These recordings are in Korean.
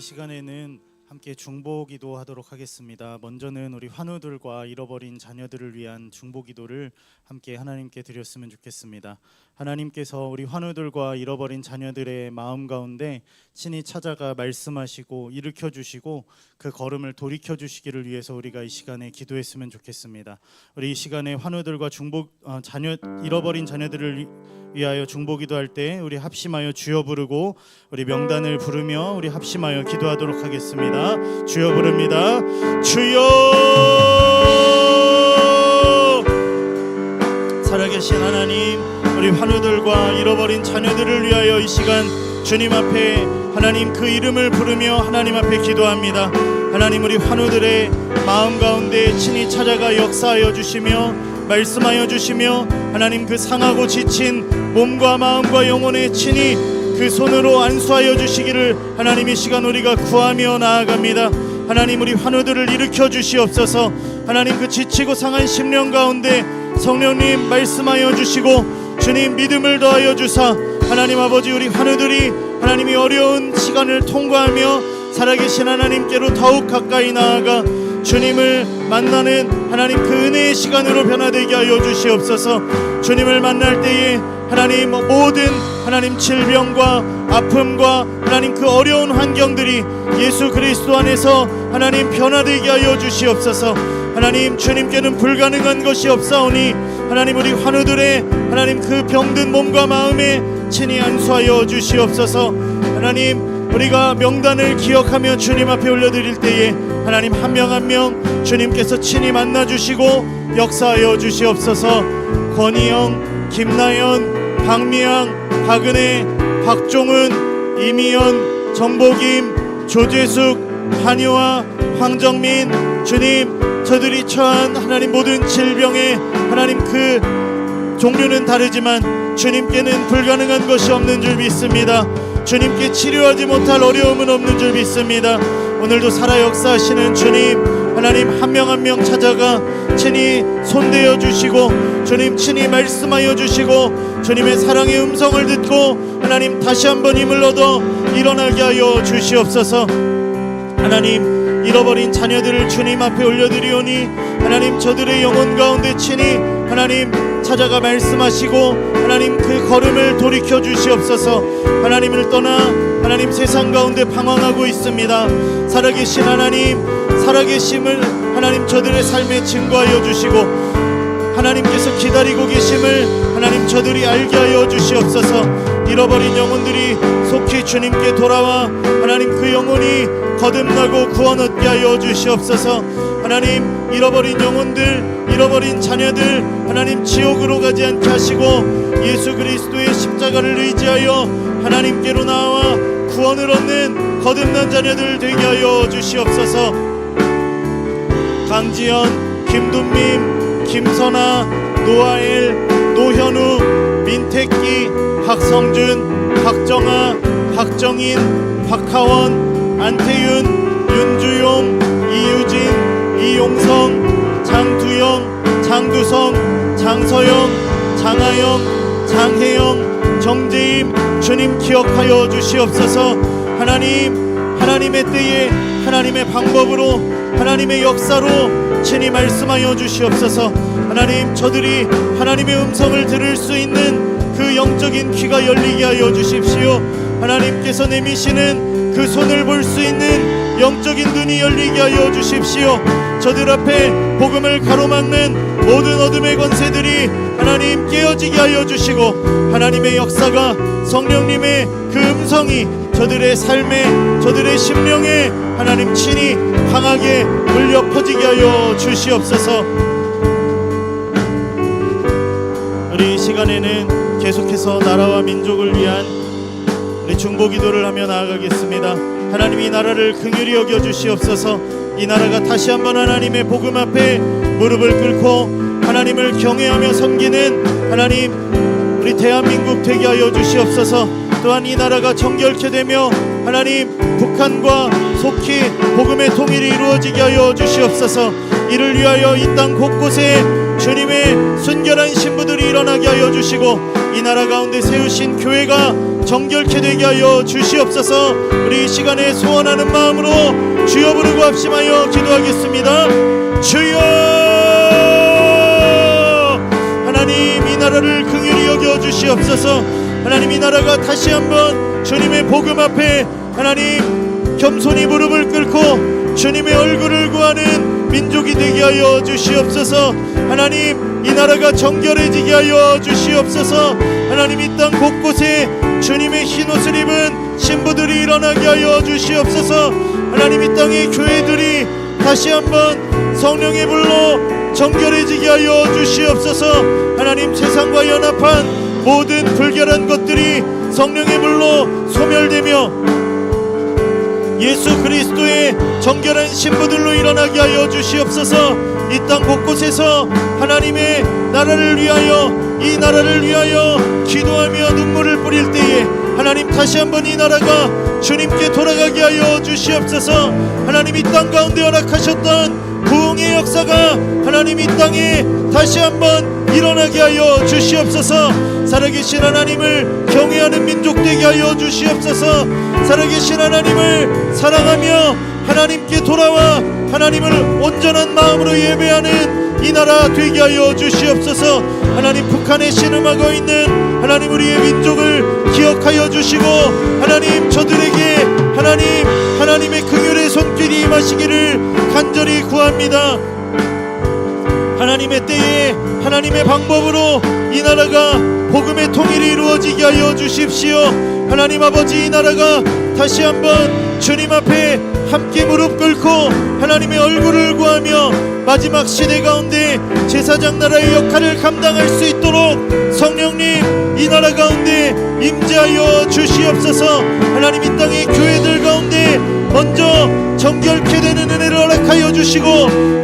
시간에는 함께 중보기도 하도록 하겠습니다. 먼저는 우리 환우들과 잃어버린 자녀들을 위한 중보기도를 함께 하나님께 드렸으면 좋겠습니다. 하나님께서 우리 환우들과 잃어버린 자녀들의 마음 가운데 친히 찾아가 말씀하시고 일으켜 주시고 그 걸음을 돌이켜 주시기를 위해서 우리가 이 시간에 기도했으면 좋겠습니다. 우리 이 시간에 환우들과 잃어버린 자녀들을 위하여 중보기도할 때 우리 합심하여 주여 부르고 우리 명단을 부르며 우리 합심하여 기도하도록 하겠습니다. 주여 부릅니다. 주여! 살아계신 하나님, 우리 환우들과 잃어버린 자녀들을 위하여 이 시간 주님 앞에 하나님 그 이름을 부르며 하나님 앞에 기도합니다. 하나님, 우리 환우들의 마음 가운데 친히 찾아가 역사하여 주시며 말씀하여 주시며 하나님 그 상하고 지친 몸과 마음과 영혼에 친히 그 손으로 안수하여 주시기를 하나님 이 시간 우리가 구하며 나아갑니다. 하나님, 우리 환우들을 일으켜 주시옵소서. 하나님, 그 지치고 상한 심령 가운데 성령님 말씀하여 주시고 주님 믿음을 더하여 주사 하나님 아버지, 우리 환우들이 하나님이 어려운 시간을 통과하며 살아계신 하나님께로 더욱 가까이 나아가 주님을 만나는 하나님 그 은혜의 시간으로 변화되게 하여 주시옵소서. 주님을 만날 때에 하나님 모든 하나님 질병과 아픔과 하나님 그 어려운 환경들이 예수 그리스도 안에서 하나님 변화되게 하여 주시옵소서. 하나님, 주님께는 불가능한 것이 없사오니 하나님 우리 환우들의 하나님 그 병든 몸과 마음에 친히 안수하여 주시옵소서. 하나님, 우리가 명단을 기억하며 주님 앞에 올려드릴 때에 하나님 한 명 한 명 주님께서 친히 만나주시고 역사하여 주시옵소서. 권희영, 김나연, 박미양, 박은혜, 박종은, 이미연, 정복임, 조재숙, 한효아, 황정민, 주님 저들이 처한 하나님 모든 질병의 하나님 그 종류는 다르지만 주님께는 불가능한 것이 없는 줄 믿습니다. 주님께 치료하지 못할 어려움은 없는 줄 믿습니다. 오늘도 살아 역사하시는 주님 하나님 한 명 한 명 찾아가 친히 손대어 주시고 주님 친히 말씀하여 주시고 주님의 사랑의 음성을 듣고 하나님 다시 한번 힘을 얻어 일어나게 하여 주시옵소서. 하나님, 잃어버린 자녀들을 주님 앞에 올려드리오니 하나님 저들의 영혼 가운데 친히 하나님 찾아가 말씀하시고 하나님 그 걸음을 돌이켜 주시옵소서. 하나님을 떠나 하나님 세상 가운데 방황하고 있습니다. 살아계신 하나님, 살아계심을 하나님 저들의 삶에 증거하여 주시고 하나님께서 기다리고 계심을 하나님 저들이 알게 하여 주시옵소서. 잃어버린 영혼들이 속히 주님께 돌아와 하나님 그 영혼이 거듭나고 구원 얻게 하여 주시옵소서. 하나님, 잃어버린 영혼들, 잃어버린 자녀들 하나님 지옥으로 가지 않게 하시고 예수 그리스도의 십자가를 의지하여 하나님께로 나와 구원을 얻는 거듭난 자녀들 되게 하여 주시옵소서. 강지연, 김둔민, 김선아, 노아엘, 노현우, 민택기, 박성준, 박정아, 박정인, 박하원, 안태윤, 윤주용, 이유진, 이용성, 장두영, 장두성, 장서영, 장하영, 장혜영, 정재임 주님 기억하여 주시옵소서. 하나님, 하나님의 때에 하나님의 방법으로 하나님의 역사로 친히 말씀하여 주시옵소서. 하나님, 저들이 하나님의 음성을 들을 수 있는 그 영적인 귀가 열리게 하여 주십시오. 하나님께서 내미시는 그 손을 볼 수 있는 영적인 눈이 열리게 하여 주십시오. 저들 앞에 복음을 가로막는 모든 어둠의 권세들이 하나님 깨어지게 하여 주시고 하나님의 역사가 성령님의 그 음성이 저들의 삶에 저들의 심령에 하나님 친히 강하게 울려 퍼지게 하여 주시옵소서. 우리 이 시간에는 계속해서 나라와 민족을 위한 우리 중보기도를 하며 나아가겠습니다. 하나님, 이 나라를 긍휼히 여겨 주시옵소서. 이 나라가 다시 한번 하나님의 복음 앞에 무릎을 꿇고 하나님을 경외하며 섬기는 하나님 우리 대한민국 되게 하여 주시옵소서. 또한 이 나라가 정결케 되며 하나님 북한과 속히 복음의 통일이 이루어지게 하여 주시옵소서. 이를 위하여 이 땅 곳곳에 주님의 순결한 신부들이 일어나게 하여 주시고 이 나라 가운데 세우신 교회가 정결케 되게 하여 주시옵소서. 우리 이 시간에 소원하는 마음으로 주여 부르고 합심하여 기도하겠습니다. 주여, 하나님 이 나라를 긍휼히 여겨 주시옵소서. 하나님 이 나라가 다시 한번 주님의 복음 앞에 하나님 겸손히 무릎을 꿇고 주님의 얼굴을 구하는 민족이 되게 하여 주시옵소서. 하나님 이 나라가 정결해지게 하여 주시옵소서. 하나님 이 땅 곳곳에 주님의 흰옷을 입은 신부들이 일어나게 하여 주시옵소서. 하나님 이 땅의 교회들이 다시 한번 성령의 불로 정결해지게 하여 주시옵소서. 하나님 세상과 연합한 모든 불결한 것들이 성령의 불로 소멸되며 예수 그리스도의 정결한 신부들로 일어나게 하여 주시옵소서. 이 땅 곳곳에서 하나님의 나라를 위하여 이 나라를 위하여 기도하며 눈물을 뿌릴 때에 하나님 다시 한번 이 나라가 주님께 돌아가게 하여 주시옵소서. 하나님 이 땅 가운데 허락하셨던 부흥의 역사가 하나님 이 땅에 다시 한번 일어나게 하여 주시옵소서. 살아계신 하나님을 경외하는 민족 되게 하여 주시옵소서. 살아계신 하나님을 사랑하며 하나님께 돌아와 하나님을 온전한 마음으로 예배하는 이 나라 되게 하여 주시옵소서. 하나님 북한에 신음하고 있는 하나님 우리의 민족을 기억하여 주시고 하나님 저들에게 하나님의 긍휼의 손길이 임하시기를 간절히 구합니다. 하나님의 때에 하나님의 방법으로 이 나라가 복음의 통일이 이루어지게 하여 주십시오. 하나님 아버지 이 나라가 다시 한번 주님 앞에 함께 무릎 꿇고 하나님의 얼굴을 구하며 마지막 시대 가운데 제사장 나라의 역할을 감당할 수 있도록 성령님 이 나라 가운데 임재하여 주시옵소서. 하나님 이 땅의 교회들 가운데 먼저 정결케 되는 은혜를 허락하여 주시고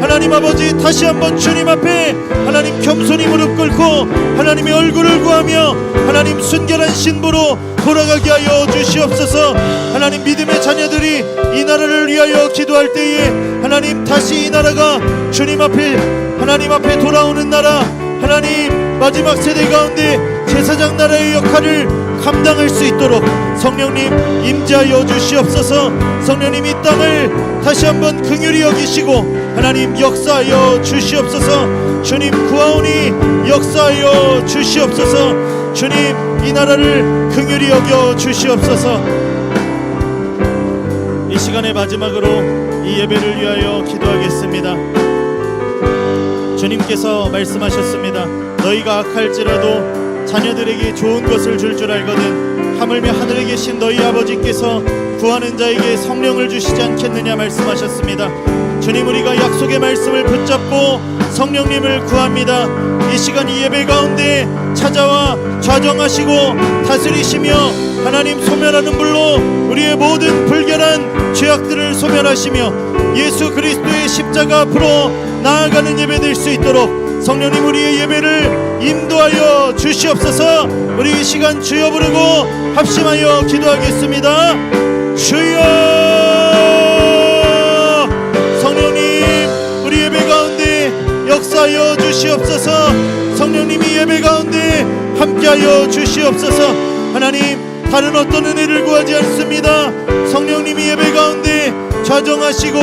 하나님 아버지 다시 한번 주님 앞에 하나님 겸손히 무릎 꿇고 하나님의 얼굴을 구하며 하나님 순결한 신부로 돌아가게 하여 주시옵소서. 하나님 믿음의 자녀들이 이 나라를 위하여 기도할 때에 하나님 다시 이 나라가 주님 앞에 하나님 앞에 돌아오는 나라 하나님 마지막 세대 가운데 제사장 나라의 역할을 감당할 수 있도록 성령님 임재하여 주시옵소서. 성령님 이 땅을 다시 한번 긍휼히 여기시고 하나님 역사하여 주시옵소서. 주님 구하오니 역사하여 주시옵소서. 주님 이 나라를 긍휼히 여겨 주시옵소서. 이 시간의 마지막으로 이 예배를 위하여 기도하겠습니다. 주님께서 말씀하셨습니다. 너희가 악할지라도 자녀들에게 좋은 것을 줄 알거든 하물며 하늘에 계신 너희 아버지께서 구하는 자에게 성령을 주시지 않겠느냐 말씀하셨습니다. 주님 우리가 약속의 말씀을 붙잡고 성령님을 구합니다. 이 시간 이 예배 가운데 찾아와 좌정하시고 다스리시며 하나님 소멸하는 불로 우리의 모든 불결한 죄악들을 소멸하시며 예수 그리스도의 십자가 앞으로 나아가는 예배 될 수 있도록 성령님 우리의 예배를 인도하여 주시옵소서. 우리 이 시간 주여 부르고 합심하여 기도하겠습니다. 주여, 성령님 우리 예배 가운데 역사하여 주시옵소서. 성령님이 예배 가운데 함께하여 주시옵소서. 하나님 다른 어떤 은혜를 구하지 않습니다. 성령님이 예배 가운데 좌정하시고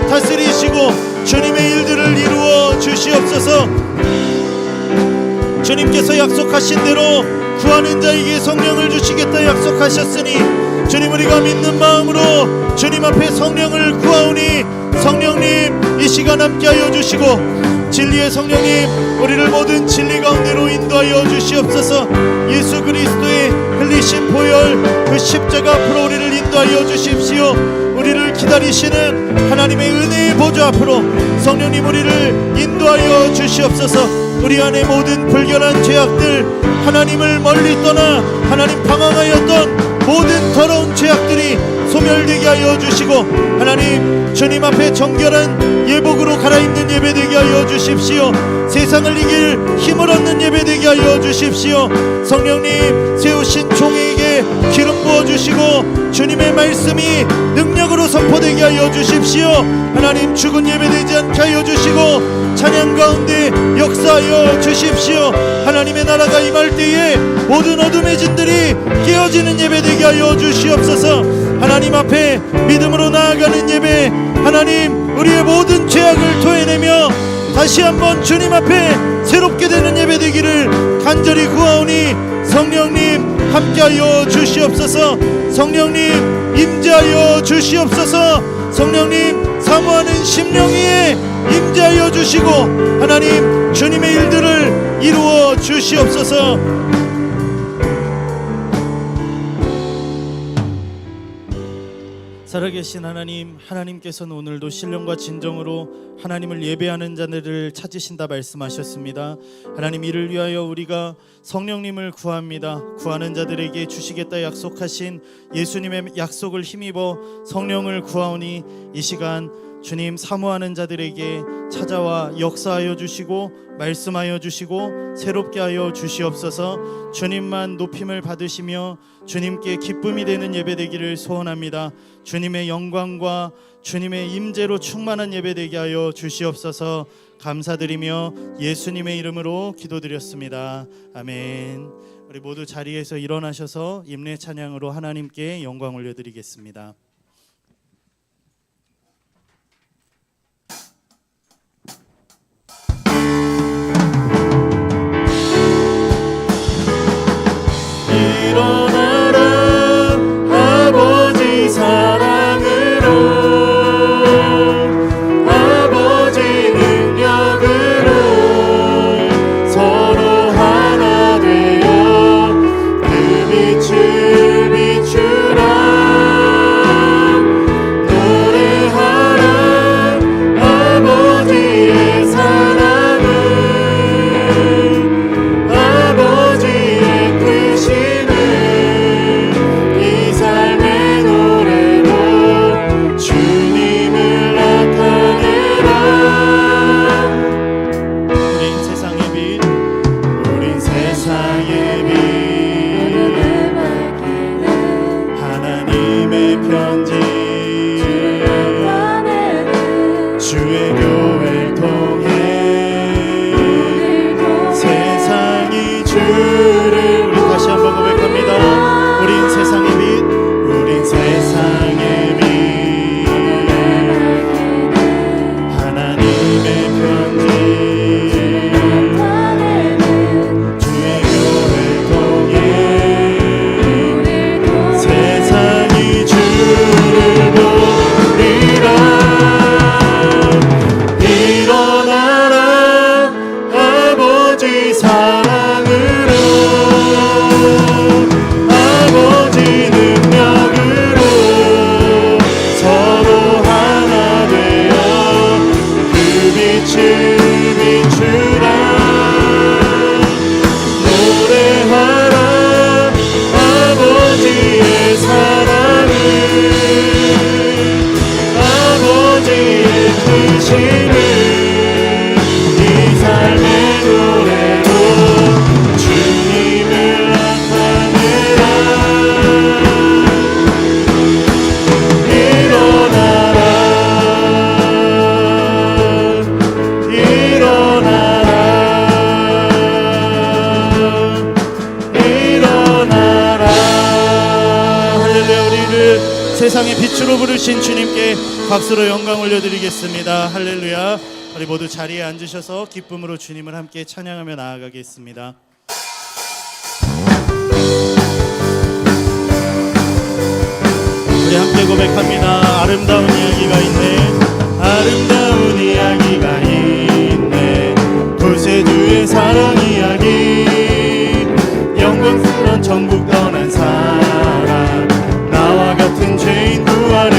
다스리시고 주님의 일들을 이루어 주시옵소서. 주님께서 약속하신 대로 구하는 자에게 성령을 주시겠다 약속하셨으니 주님 우리가 믿는 마음으로 주님 앞에 성령을 구하오니 성령님 이 시간 함께하여 주시고 진리의 성령님 우리를 모든 진리 가운데로 인도하여 주시옵소서. 예수 그리스도의 흘리신 보혈 그 십자가 앞으로 우리를 인도하여 주십시오. 우리를 기다리시는 하나님의 은혜의 보좌 앞으로 성령님 우리를 인도하여 주시옵소서. 우리 안에 모든 불결한 죄악들 하나님을 멀리 떠나 하나님 방황하였던 모든 더러운 죄악들이 소멸되게 하여 주시고 하나님 주님 앞에 정결한 예복으로 갈아입는 예배되게 하여 주십시오. 세상을 이길 힘을 얻는 예배되게 하여 주십시오. 성령님 세우신 종에게 기름 부어주시고 주님의 말씀이 능력으로 선포되게 하여 주십시오. 하나님 죽은 예배되지 않게 하여 주시고 찬양 가운데 역사하여 주십시오. 하나님 하나님의 나라가 임할 때에 모든 어둠의 진들이 깨어지는 예배 되게 하여 주시옵소서. 하나님 앞에 믿음으로 나아가는 예배, 하나님 우리의 모든 죄악을 토해내며 다시 한번 주님 앞에 새롭게 되는 예배 되기를 간절히 구하오니 성령님 함께하여 주시옵소서. 성령님 임재하여 주시옵소서. 성령님 사모하는 심령 위에 임재하여 주시고 하나님 주님의 일들을 이루어 주시옵소서. 살아계신 하나님, 하나님께서는 오늘도 신령과 진정으로 하나님을 예배하는 자들을 찾으신다 말씀하셨습니다. 하나님, 이를 위하여 우리가 성령님을 구합니다. 구하는 자들에게 주시겠다 약속하신 예수님의 약속을 힘입어 성령을 구하오니 이 시간 주님 사모하는 자들에게 찾아와 역사하여 주시고 말씀하여 주시고 새롭게 하여 주시옵소서. 주님만 높임을 받으시며 주님께 기쁨이 되는 예배 되기를 소원합니다. 주님의 영광과 주님의 임재로 충만한 예배 되게 하여 주시옵소서. 감사드리며 예수님의 이름으로 기도드렸습니다. 아멘. 우리 모두 자리에서 일어나셔서 임례 찬양으로 하나님께 영광 올려드리겠습니다. 일어나라 아버지 사랑으로 아버지 능력으로 서로 하나 되어 그 빛을 비추라 노래하라 아버지의 사랑을 아버지의 크심을 이 삶의 노래로 주님을 나타내라. 우린 세상의 빛, 우린 세상의 빛 하나님의 편지 주의 교회를 통해 세상이 주를 우리 다시 한번 고백합니다. 우린 세상의 빛, 우린 세상의 빛 하나님의 편지 주의 교회를 통해 세상이 주를 보리라. 일어나라 아버지 사랑으로 아버지 능력으로 서로 하나 되어 그 빛을 비추라 노래하라 아버지의 사랑을 아버지의 크심을 이 삶의 노래로 주님을 나타내라. 일어나라 일어나라 일어나라. 할렐루야. 우리를 세상의 빛으로 부르신 주님께 박수로 영광 올려드리겠습니다. 할렐루야. 우리 모두 자리에 앉으셔서 기쁨으로 주님을 함께 찬양하며 나아가겠습니다. 우리 함께 고백합니다. 아름다운 이야기가 있네. 아름다운 이야기가 있네. 구세주의 사랑 이야기 영광스러운 천국 떠난 사랑 나와 같은 죄인 구하려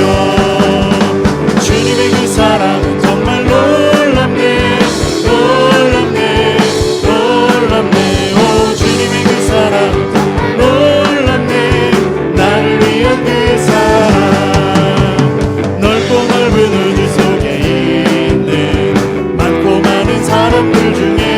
주님의 그 사랑은 정말 놀랍네 놀랍네 놀랍네. 오 주님의 그 사랑은 정말 놀랍네. 나를 위한 그 사랑 넓고 넓은 우주 속에 있는 많고 많은 사람들 중에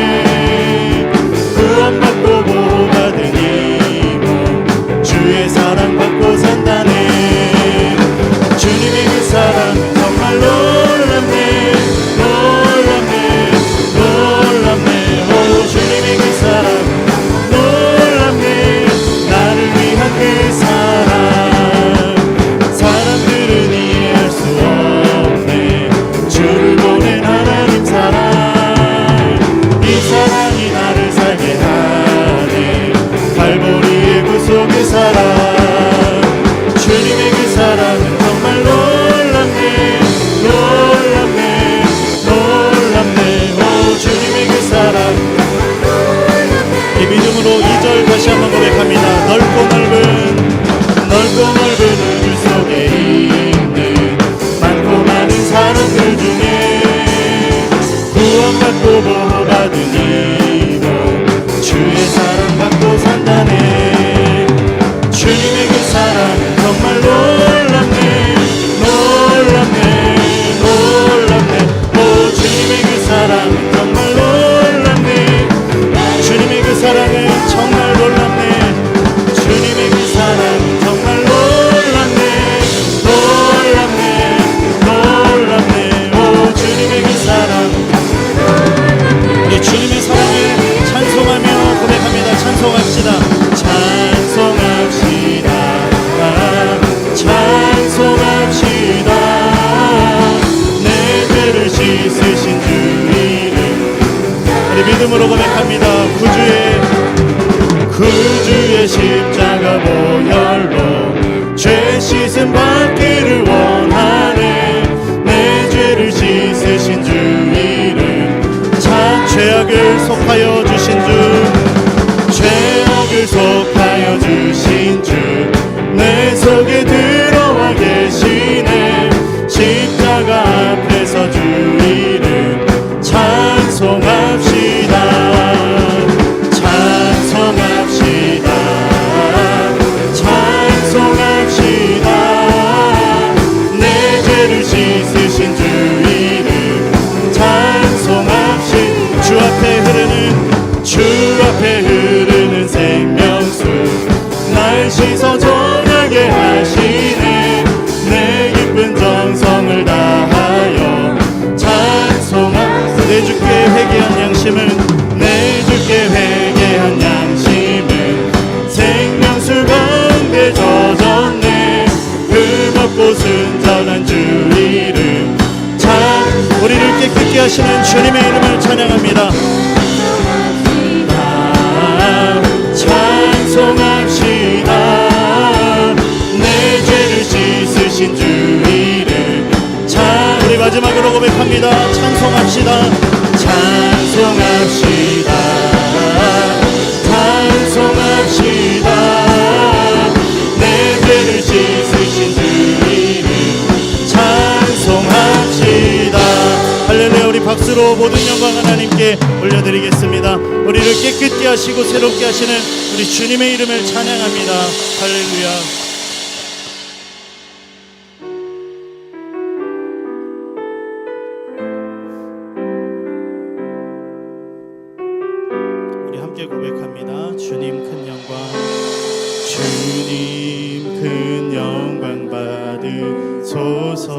믿음으로 2절 다시 한번 고백합니다. 넓고 넓은 우주 속에 있는 많고 많은 사람들 중에 구원받고 보호받은 이로 주의 사랑받고 산다네. 주님의 그 사랑은 정말 놀랍네. 오 주님의 그 사랑은 정말 놀랍네. 주님의 그 사랑은 정말 놀랍네. 주님의 그 사랑은 정말 놀랍네. 오 주님의 그 사랑. 우리 주님의 사랑을 찬송하며 고백합니다. 찬송합시다. 내 죄를 씻으신 주 이름. 우리 믿음으로 고백합니다. 구주의 십자가 보혈로 죄 씻음 받기를 원하네. 내 죄를 씻으신 주 이름. 죄악을 속하여 주신 주, 죄악을 속하여 주신 주, 내 속에 들어와 계시네. 십자가 앞에서 주 이름 찬송합시다. 내 죄를 씻으신 주 이름 찬송합시다. 주 앞에 흐르는 생명수 날 씻어 정하게 하시네. 내 기쁜 정성을 다하여 찬송합시다. 내 주께 회개한 양심은 생명수 가운데 젖었네. 흠없고 순전한 주 이름 우리를 깨끗게 하시는 주님의 이름을 찬양합니다. 찬송합시다. 내 죄를 씻으신 주 이름 우리 마지막으로 고백합니다. 찬송합시다. 내 죄를 씻으신 주 이름 찬송합시다. 할렐루야. 우리 박수로 모든 영광 하나님께 올려드리겠습니다. 우리를 깨끗게 하시고 새롭게 하시는 우리 주님의 이름을 찬양합니다. 할렐루야. 고백합니다. 주님 큰 영광, 주님 큰 영광 받으소서.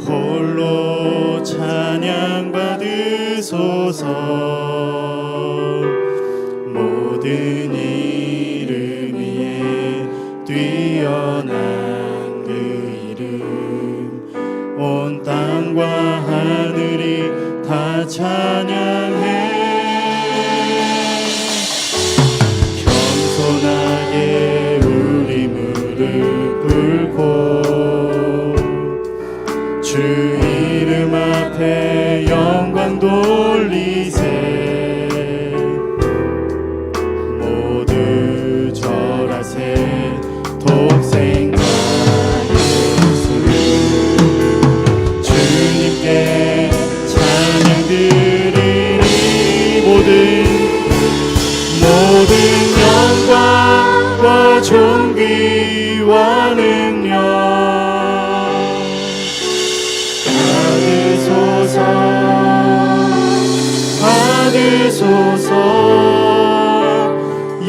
홀로 찬양 받으소서. 모든 이름 위에 뛰어난 그 이름 온 땅과 하늘이 다 찬양해. 겸손하게 우리 무릎 꿇고 주 이름 앞에 영광 돌리세. 모두 절하세. 독생자 예수 주님께 드리니 모든 영광과 존귀와 능력 받으소서.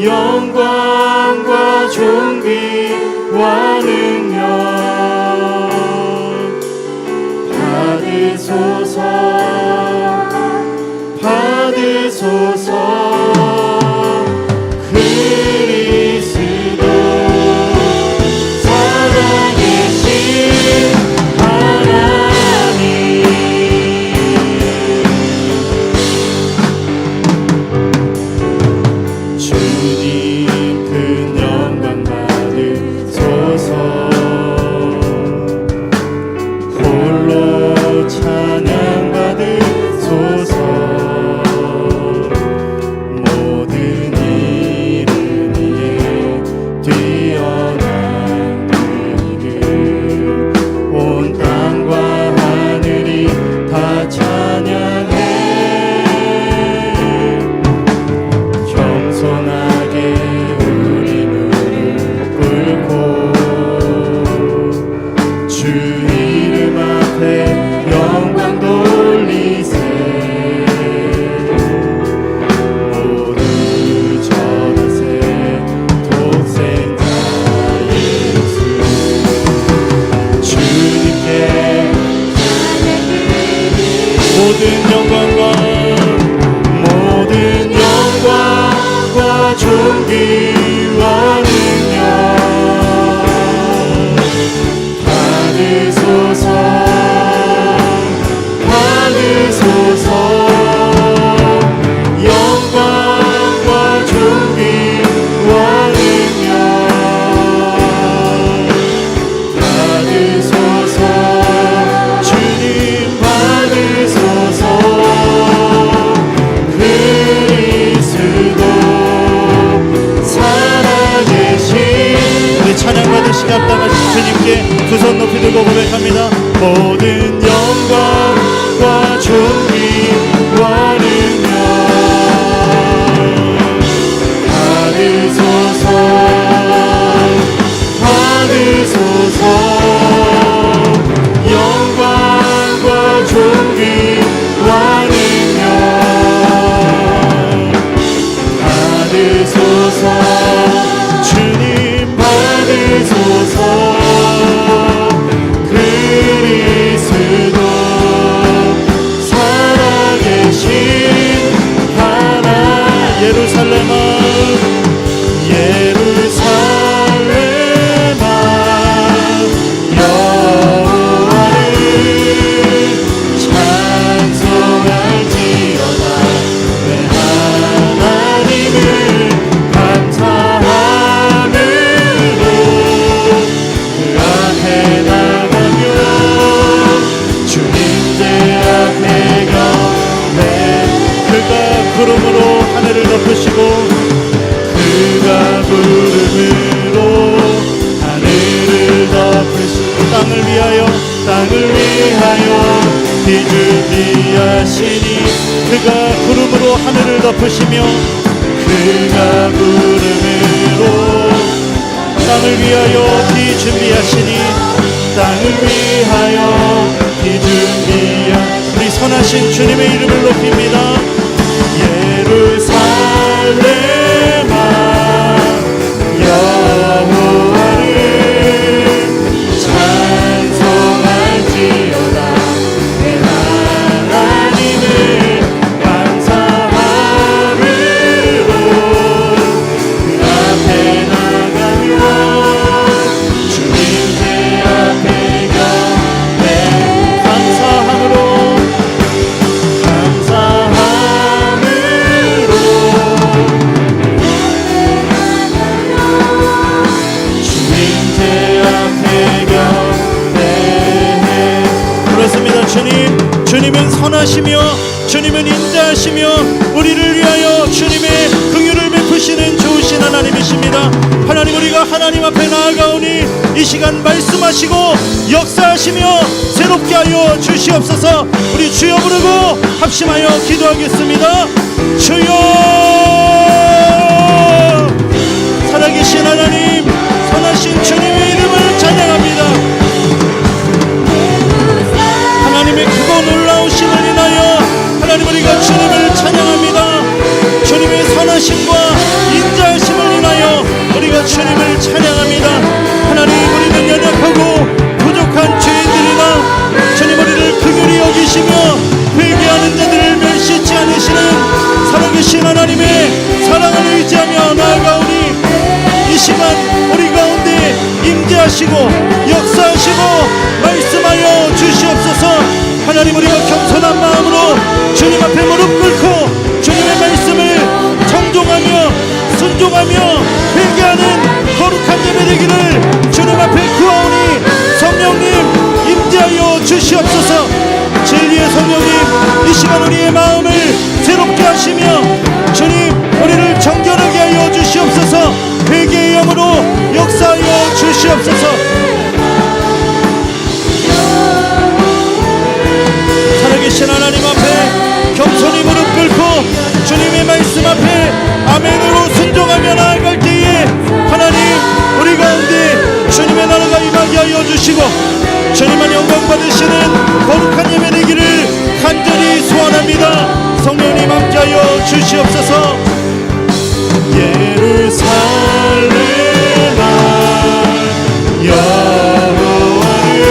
영광과 존귀와 능력 받으소서. 그리스도 살아계신 하나님 주님 큰 영광 받으소서. 홀로 찬양 받으소서. 예루살렘아 예루살렘아 여호와를 찬송할지어다 내 하나님을 감사함으로 그 앞에 나가며 주님 제 앞에 경배 그가 구름으로 하늘을 덮으시고 그가 구름으로 하늘을 덮으시고 땅을 위하여 비준비하시니 그가 구름으로 하늘을 덮으시며 그가 구름으로 땅을 위하여 비 준비하시니 땅을 위하여 비준비하 우리 선하신 주님의 이름을 높입니다. 예루살렘아 여호와를 찬송할지어다 내 하나님을 감사함으로 그 앞에 나가며 주님 제 앞에 경배 감사함으로 주님 제 앞에 경배해 그렇습니다. 주님은 선하시며 주님은 인자하시며 우리를 위하여 주님의 긍휼을 베푸시는 좋으신 하나님이십니다. 하나님 우리가 하나님 앞에 나아가오니 이 시간 말씀하시고 역사하시며 새롭게 하여 주시옵소서. 우리 주여 부르고 합심하여 기도하겠습니다. 주여 살아계신 하나님 선하신 주님의 이름을 찬양합니다. 하나님의 크고 놀라우심을 인하여 하나님 우리가 주님을 찬양합니다. 주님의 선하심과 인자하심을 인하여 우리가 주님을 찬양합니다. 하나님 우리는 연약하고 부족한 죄인들이나 주님 우리를 긍휼히 여기시며 회개하는 자들을 멸시치 않으시는 살아계신 하나님의 사랑을 의지하며 나아가오니 이 시간 우리 가운데 임재하시고 역사하시고 말씀하여 주시옵소서. 하나님 우리가 겸손한 마음으로 주님 앞에 무릎 꿇고 주님의 말씀을 청종하며 순종하며 회개하는 거룩한 예배 되기를 주님 앞에 구하오니 성령님 임재하여 주시옵소서. 진리의 성령님 이 시간 우리의 마음을 새롭게 하시며 주님 우리를 정결하게 하여 주시옵소서. 회개의 영으로 역사하여 주시옵소서. 살아계신 하나님 앞에 겸손히 무릎 꿇고 주님의 말씀 앞에 아멘으로 순종하며 나아갈 때에 하나님 우리 가운데 주님의 나라가 임하게 하여 주시고 주님만 영광 받으시는 거룩한 예배 되기를 간절히 소원합니다. 성령님 함께하여 주시옵소서. 예루살렘아 여호와를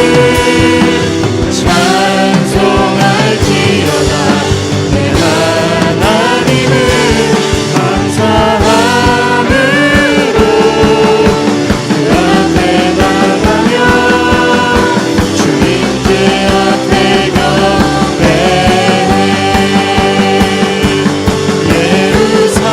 찬송할지어다 내 하나님을 감사함으로 그 앞에 나가며 주님 제 앞에 경배해 예루살렘아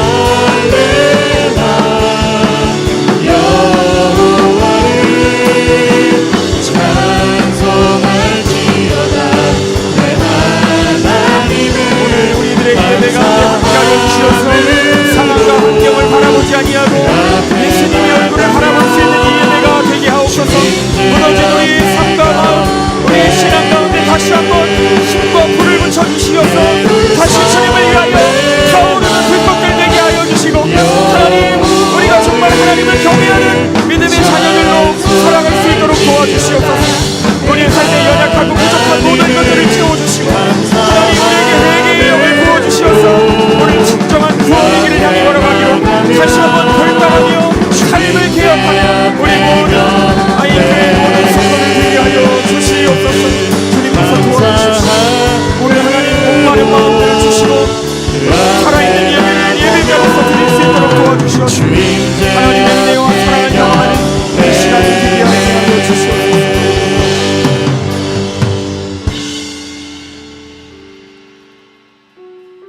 있도록 도와주시옵소서. 하나님의 은혜와 사랑을 경험하는 이 시간이 되게 하여 주시옵소서.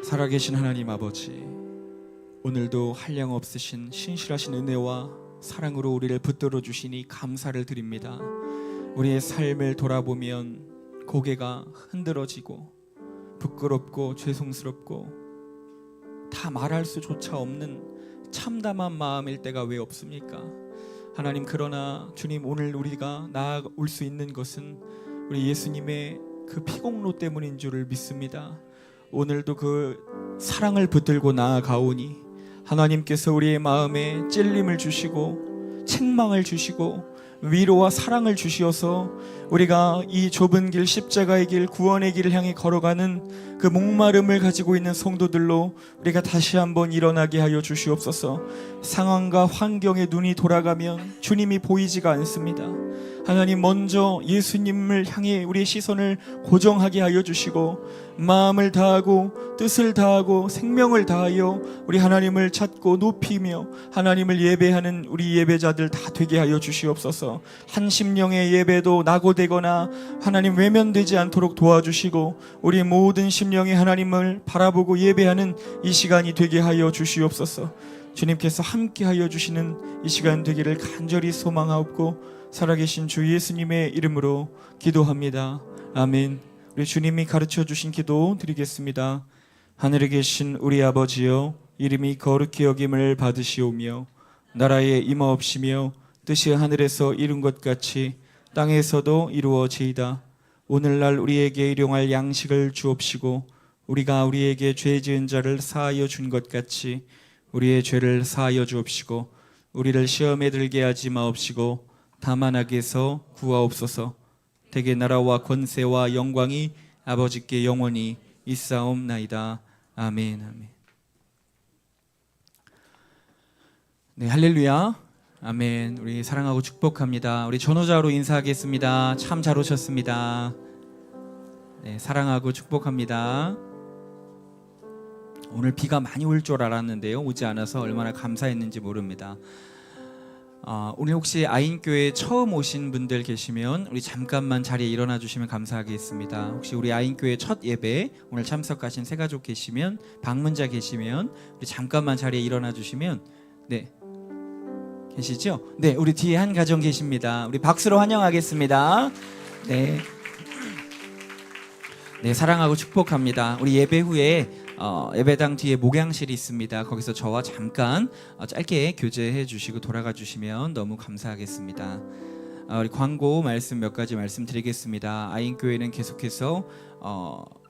살아계신 하나님 아버지, 오늘도 한량 없으신 신실하신 은혜와 사랑으로 우리를 붙들어 주시니 감사를 드립니다. 우리의 삶을 돌아보면 고개가 흔들어지고 부끄럽고 죄송스럽고 다 말할 수조차 없는 참담한 마음일 때가 왜 없습니까? 하나님, 그러나 주님, 오늘 우리가 나아올 수 있는 것은 우리 예수님의 그 피공로 때문인 줄을 믿습니다. 오늘도 그 사랑을 붙들고 나아가오니 하나님께서 우리의 마음에 찔림을 주시고 책망을 주시고 위로와 사랑을 주시어서 우리가 이 좁은 길, 십자가의 길, 구원의 길을 향해 걸어가는 그 목마름을 가지고 있는 성도들로 우리가 다시 한번 일어나게 하여 주시옵소서. 상황과 환경에 눈이 돌아가면 주님이 보이지가 않습니다. 하나님, 먼저 예수님을 향해 우리의 시선을 고정하게 하여 주시고 마음을 다하고 뜻을 다하고 생명을 다하여 우리 하나님을 찾고 높이며 하나님을 예배하는 우리 예배자들 다 되게 하여 주시옵소서. 한 심령의 예배도 낙오되거나 하나님 외면되지 않도록 도와주시고 우리 모든 심령의 하나님을 바라보고 예배하는 이 시간이 되게 하여 주시옵소서. 주님께서 함께 하여 주시는 이 시간 되기를 간절히 소망하옵고 살아계신 주 예수님의 이름으로 기도합니다. 아멘. 우리 주님이 가르쳐 주신 기도 드리겠습니다. 하늘에 계신 우리 아버지여, 이름이 거룩히 여김을 받으시오며 나라에 임하옵시며 뜻이 하늘에서 이룬 것 같이 땅에서도 이루어지이다. 오늘날 우리에게 일용할 양식을 주옵시고 우리가 우리에게 죄 지은 자를 사하여 준 것 같이 우리의 죄를 사하여 주옵시고 우리를 시험에 들게 하지 마옵시고 다만 악에서 구하옵소서. 대개 나라와 권세와 영광이 아버지께 영원히 있사옵나이다. 아멘. 아멘. 네, 할렐루야. 아멘. 우리 사랑하고 축복합니다. 우리 전호자로 인사하겠습니다. 참 잘 오셨습니다. 네, 사랑하고 축복합니다. 오늘 비가 많이 올 줄 알았는데요, 오지 않아서 얼마나 감사했는지 모릅니다. 오늘 혹시 아인교회 처음 오신 분들 계시면 우리 잠깐만 자리에 일어나 주시면 감사하겠습니다. 혹시 우리 아인교회 첫 예배 오늘 참석하신 새가족 계시면, 방문자 계시면 우리 잠깐만 자리에 일어나 주시면, 네, 계시죠? 네, 우리 뒤에 한 가정 계십니다. 우리 박수로 환영하겠습니다. 네, 네, 사랑하고 축복합니다. 우리 예배 후에 예배당 뒤에 목양실이 있습니다. 거기서 저와 잠깐 짧게 교제해 주시고 돌아가 주시면 너무 감사하겠습니다. 우리 광고 말씀 몇 가지 말씀드리겠습니다. 아인교회는 계속해서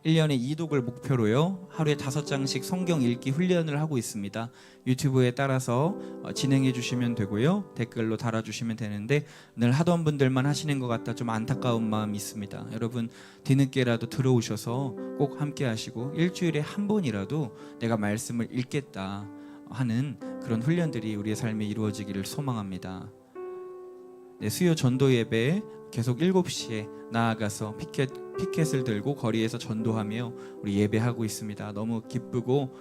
1년에 2독을 목표로요, 하루에 5장씩 성경 읽기 훈련을 하고 있습니다. 유튜브에 따라서 진행해 주시면 되고요, 댓글로 달아주시면 되는데 늘 하던 분들만 하시는 것 같아 좀 안타까운 마음이 있습니다. 여러분, 뒤늦게라도 들어오셔서 꼭 함께 하시고 일주일에 한 번이라도 내가 말씀을 읽겠다 하는 그런 훈련들이 우리의 삶에 이루어지기를 소망합니다. 네, 수요 전도 예배 계속 7시에 나아가서 피켓을 들고 거리에서 전도하며 우리 예배하고 있습니다. 너무 기쁘고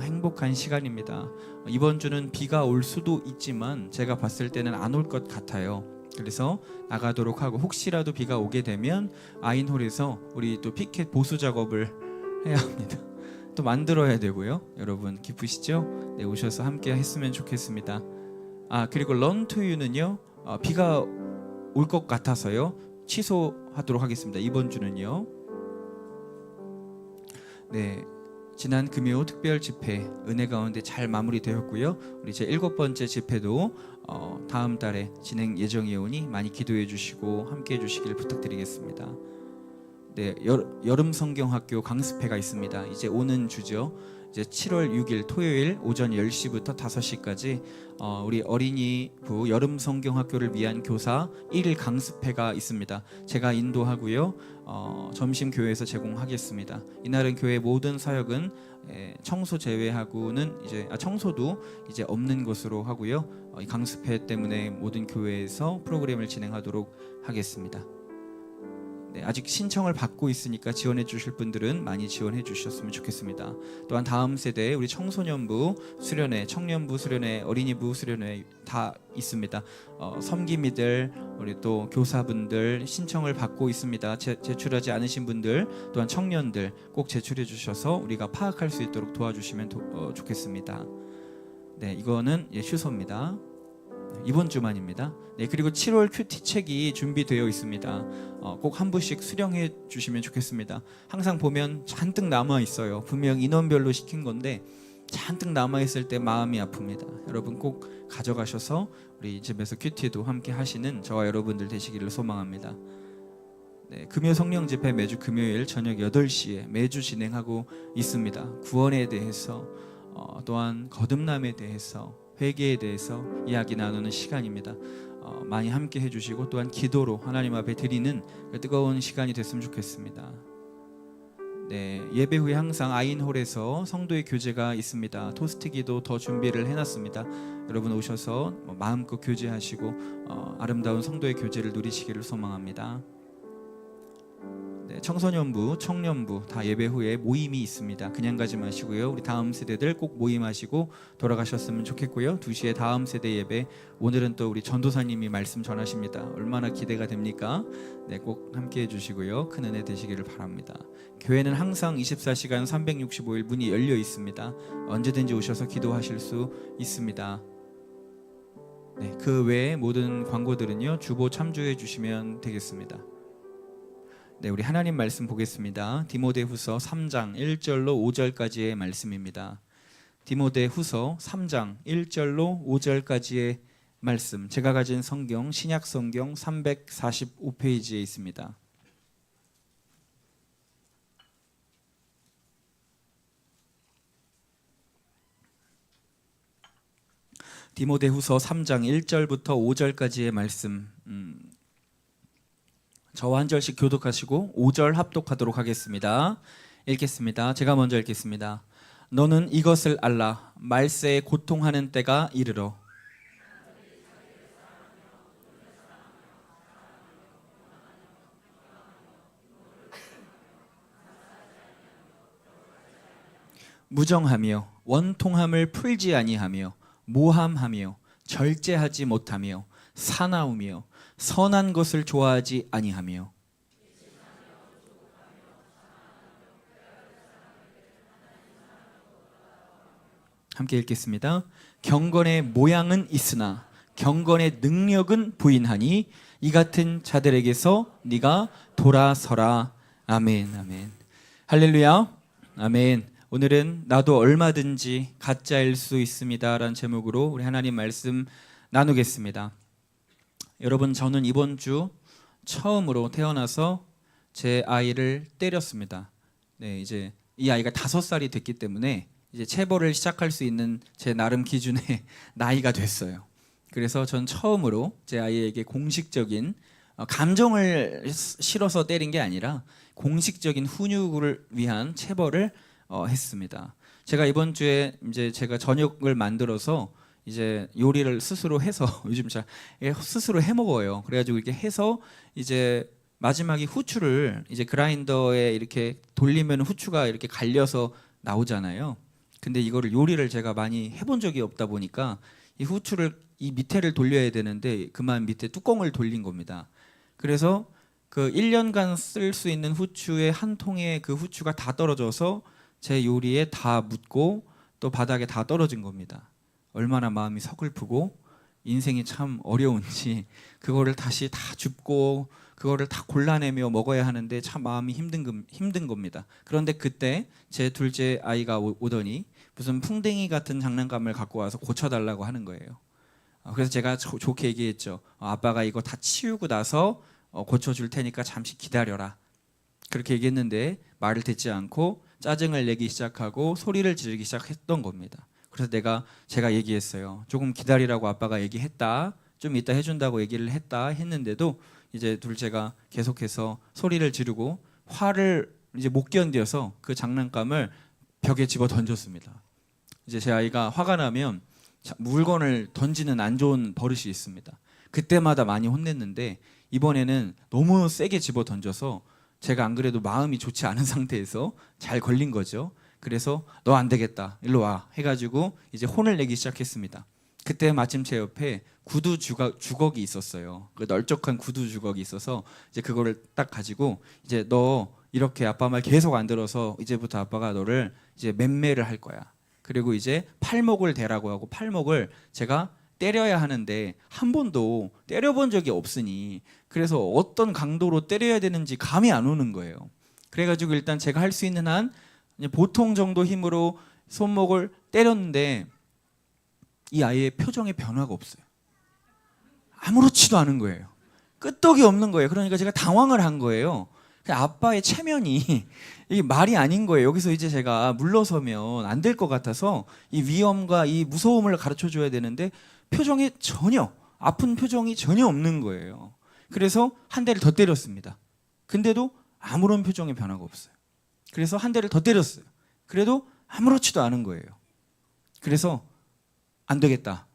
행복한 시간입니다. 이번 주는 비가 올 수도 있지만 제가 봤을 때는 안 올 것 같아요. 그래서 나가도록 하고, 혹시라도 비가 오게 되면 아인홀에서 우리 또 피켓 보수 작업을 해야 합니다. 또 만들어야 되고요. 여러분 기쁘시죠? 네, 오셔서 함께 했으면 좋겠습니다. 그리고 런 투 유는요, 비가 올 것 같아서요, 취소하도록 하겠습니다. 이번 주는요. 네, 지난 금요 특별 집회 은혜 가운데 잘 마무리되었고요. 우리 제 7번째 집회도 다음 달에 진행 예정이오니 많이 기도해 주시고 함께 해 주시길 부탁드리겠습니다. 네, 여름 성경학교 강습회가 있습니다. 이제 오는 주죠. 이제 7월 6일 토요일 오전 10시부터 5시까지 우리 어린이부 여름 성경학교를 위한 교사 1일 강습회가 있습니다. 제가 인도하고요, 점심 교회에서 제공하겠습니다. 이날은 교회 모든 사역은 청소 제외하고는 이제 청소도 이제 없는 것으로 하고요. 이 강습회 때문에 모든 교회에서 프로그램을 진행하도록 하겠습니다. 네, 아직 신청을 받고 있으니까 지원해 주실 분들은 많이 지원해 주셨으면 좋겠습니다. 또한 다음 세대에 우리 청소년부 수련회, 청년부 수련회, 어린이부 수련회 다 있습니다. 섬김이들, 우리 또 교사분들 신청을 받고 있습니다. 제출하지 않으신 분들, 또한 청년들 꼭 제출해 주셔서 우리가 파악할 수 있도록 도와주시면 좋겠습니다. 네, 이거는 휴소입니다. 이번 주만입니다. 네, 그리고 7월 큐티 책이 준비되어 있습니다. 꼭 한 부씩 수령해 주시면 좋겠습니다. 항상 보면 잔뜩 남아 있어요. 분명 인원별로 시킨 건데 잔뜩 남아 있을 때 마음이 아픕니다. 여러분 꼭 가져가셔서 우리 집에서 큐티도 함께 하시는 저와 여러분들 되시기를 소망합니다. 네, 금요 성령 집회 매주 금요일 저녁 8시에 매주 진행하고 있습니다. 구원에 대해서 또한 거듭남에 대해서 회개에 대해서 이야기 나누는 시간입니다. 많이 함께 해주시고 또한 기도로 하나님 앞에 드리는 뜨거운 시간이 됐으면 좋겠습니다. 네, 예배 후에 항상 아인홀에서 성도의 교제가 있습니다. 토스트 기도 더 준비를 해놨습니다. 여러분 오셔서 마음껏 교제하시고 아름다운 성도의 교제를 누리시기를 소망합니다. 네, 청소년부, 청년부 다 예배 후에 모임이 있습니다. 그냥 가지 마시고요. 우리 다음 세대들 꼭 모임하시고 돌아가셨으면 좋겠고요. 2시에 다음 세대 예배, 오늘은 또 우리 전도사님이 말씀 전하십니다. 얼마나 기대가 됩니까? 네, 꼭 함께 해주시고요. 큰 은혜 되시기를 바랍니다. 교회는 항상 24시간 365일 문이 열려 있습니다. 언제든지 오셔서 기도하실 수 있습니다. 네, 그 외에 모든 광고들은요 주보 참조해 주시면 되겠습니다. 네, 우리 하나님 말씀 보겠습니다. 디모데후서 3장 1절로 5절까지의 말씀입니다. 디모데후서 3장 1절로 5절까지의 말씀, 제가 가진 성경 신약 성경 345페이지에 있습니다. 디모데후서 3장 1절부터 5절까지의 말씀, 저와 한 절씩 교독하시고 5절 합독하도록 하겠습니다. 읽겠습니다. 제가 먼저 읽겠습니다. 너는 이것을 알라. 말세에 고통하는 때가 이르러 무정하며 원통함을 풀지 아니하며 모함하며 절제하지 못하며 사나우며 선한 것을 좋아하지 아니하며 함께 읽겠습니다. 경건의 모양은 있으나 경건의 능력은 부인하니 이 같은 자들에게서 네가 돌아서라. 아멘. 아멘. 할렐루야. 아멘. 오늘은 나도 얼마든지 가짜일 수 있습니다 라는 제목으로 우리 하나님 말씀 나누겠습니다. 여러분, 저는 이번 주 처음으로 태어나서 제 아이를 때렸습니다. 네, 이제 이 아이가 5살이 됐기 때문에 이제 체벌을 시작할 수 있는 제 나름 기준의 나이가 됐어요. 그래서 전 처음으로 제 아이에게 공식적인 감정을 실어서 때린 게 아니라 공식적인 훈육을 위한 체벌을 했습니다. 제가 이번 주에 이제 제가 저녁을 만들어서 이제 요리를 스스로 해서 요즘 잘 스스로 해 먹어요. 그래가지고 이렇게 해서 이제 마지막에 후추를 이제 그라인더에 이렇게 돌리면 후추가 이렇게 갈려서 나오잖아요. 근데 이거를 요리를 제가 많이 해본 적이 없다 보니까 이 후추를 이 밑에를 돌려야 되는데 그만 밑에 뚜껑을 돌린 겁니다. 그래서 그 1년간 쓸 수 있는 후추의 한 통에 그 후추가 다 떨어져서 제 요리에 다 묻고 또 바닥에 다 떨어진 겁니다. 얼마나 마음이 서글프고 인생이 참 어려운지 그거를 다시 다 줍고 그거를 다 골라내며 먹어야 하는데 참 마음이 힘든 겁니다. 그런데 그때 제 둘째 아이가 오더니 무슨 풍뎅이 같은 장난감을 갖고 와서 고쳐달라고 하는 거예요. 그래서 제가 좋게 얘기했죠. 아빠가 이거 다 치우고 나서 고쳐줄 테니까 잠시 기다려라. 그렇게 얘기했는데 말을 듣지 않고 짜증을 내기 시작하고 소리를 지르기 시작했던 겁니다. 그래서 제가 얘기했어요. 조금 기다리라고 아빠가 얘기했다. 좀 이따 해준다고 얘기를 했는데도 이제 둘째가 계속해서 소리를 지르고 화를 이제 못 견뎌서 그 장난감을 벽에 집어 던졌습니다. 이제 제 아이가 화가 나면 물건을 던지는 안 좋은 버릇이 있습니다. 그때마다 많이 혼냈는데 이번에는 너무 세게 집어 던져서 제가 안 그래도 마음이 좋지 않은 상태에서 잘 걸린 거죠. 그래서 너 안 되겠다, 일로 와 해가지고 이제 혼을 내기 시작했습니다. 그때 마침 제 옆에 구두 주걱이 있었어요. 그 널쩍한 구두 주걱이 있어서 이제 그거를 딱 가지고 이제 너 이렇게 아빠 말 계속 안 들어서 이제부터 아빠가 너를 이제 맴매를 할 거야. 그리고 이제 팔목을 대라고 하고, 팔목을 제가 때려야 하는데 한 번도 때려본 적이 없으니 그래서 어떤 강도로 때려야 되는지 감이 안 오는 거예요. 그래가지고 일단 제가 할 수 있는 한 보통 정도 힘으로 손목을 때렸는데 이 아이의 표정에 변화가 없어요. 아무렇지도 않은 거예요. 끄떡이 없는 거예요. 그러니까 제가 당황을 한 거예요. 아빠의 체면이 이게 말이 아닌 거예요. 여기서 이제 제가 물러서면 안 될 것 같아서 이 위험과 이 무서움을 가르쳐 줘야 되는데 표정에 전혀, 아픈 표정이 전혀 없는 거예요. 그래서 한 대를 더 때렸습니다. 근데도 아무런 표정의 변화가 없어요. 그래서 한 대를 더 때렸어요. 그래도 아무렇지도 않은 거예요. 그래서 안 되겠다.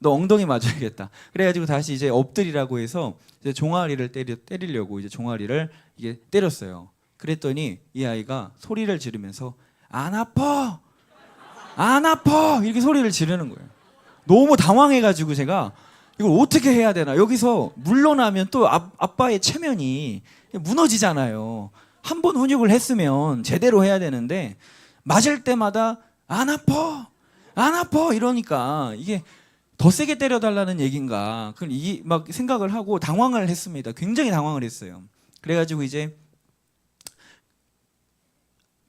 너 엉덩이 맞아야겠다. 그래가지고 다시 이제 엎드리라고 해서 이제 종아리를 때리려고 이제 종아리를 이게 때렸어요. 그랬더니 이 아이가 소리를 지르면서 안 아파, 안 아파 이렇게 소리를 지르는 거예요. 너무 당황해가지고 제가 이걸 어떻게 해야 되나. 여기서 물러나면 또 아빠의 체면이 무너지잖아요. 한 번 훈육을 했으면 제대로 해야 되는데 맞을 때마다 안 아파, 안 아파 이러니까 이게 더 세게 때려달라는 얘긴가. 그럼 이게 막 생각을 하고 당황을 했습니다. 굉장히 당황을 했어요. 그래가지고 이제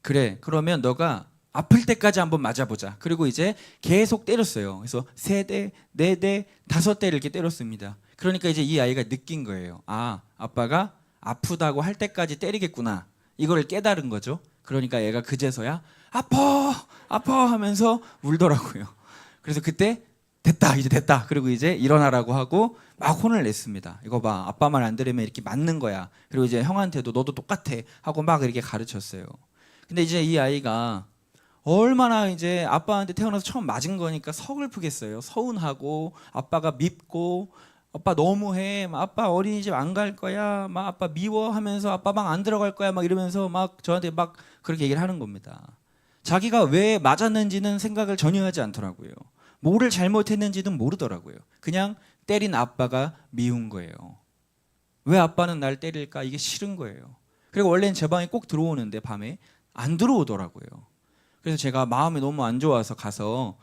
그래, 그러면 너가 아플 때까지 한번 맞아보자. 그리고 이제 계속 때렸어요. 그래서 3대, 4대, 5대 이렇게 때렸습니다. 그러니까 이제 이 아이가 느낀 거예요. 아, 아빠가 아프다고 할 때까지 때리겠구나. 이거를 깨달은 거죠. 그러니까 얘가 그제서야 아파, 아파 하면서 울더라고요. 그래서 그때 됐다, 이제 됐다. 그리고 이제 일어나라고 하고 막 혼을 냈습니다. 이거 봐, 아빠 말 안 들으면 이렇게 맞는 거야. 그리고 이제 형한테도 너도 똑같아 하고 막 이렇게 가르쳤어요. 근데 이제 이 아이가 얼마나 이제 아빠한테 태어나서 처음 맞은 거니까 서글프겠어요. 서운하고 아빠가 밉고 아빠 너무해, 아빠 어린이집 안 갈 거야, 막 아빠 미워하면서 아빠 방 안 들어갈 거야 막 이러면서 막 저한테 막 그렇게 얘기를 하는 겁니다. 자기가 왜 맞았는지는 생각을 전혀 하지 않더라고요. 뭐를 잘못했는지는 모르더라고요. 그냥 때린 아빠가 미운 거예요. 왜 아빠는 날 때릴까? 이게 싫은 거예요. 그리고 원래는 제 방에 꼭 들어오는데 밤에 안 들어오더라고요. 그래서 제가 마음이 너무 안 좋아서 가서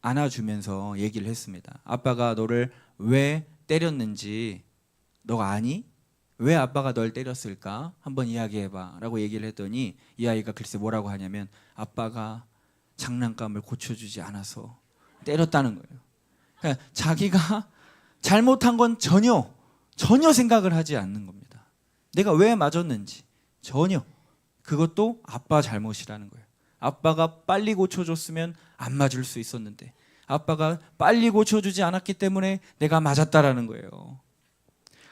안아주면서 얘기를 했습니다. 아빠가 너를 왜 때렸는지 너가 아니? 왜 아빠가 널 때렸을까? 한번 이야기해봐 라고 얘기를 했더니 이 아이가 글쎄 뭐라고 하냐면 아빠가 장난감을 고쳐주지 않아서 때렸다는 거예요. 그러니까 자기가 잘못한 건 전혀 생각을 하지 않는 겁니다. 내가 왜 맞았는지 전혀. 그것도 아빠 잘못이라는 거예요. 아빠가 빨리 고쳐줬으면 안 맞을 수 있었는데 아빠가 빨리 고쳐주지 않았기 때문에 내가 맞았다라는 거예요.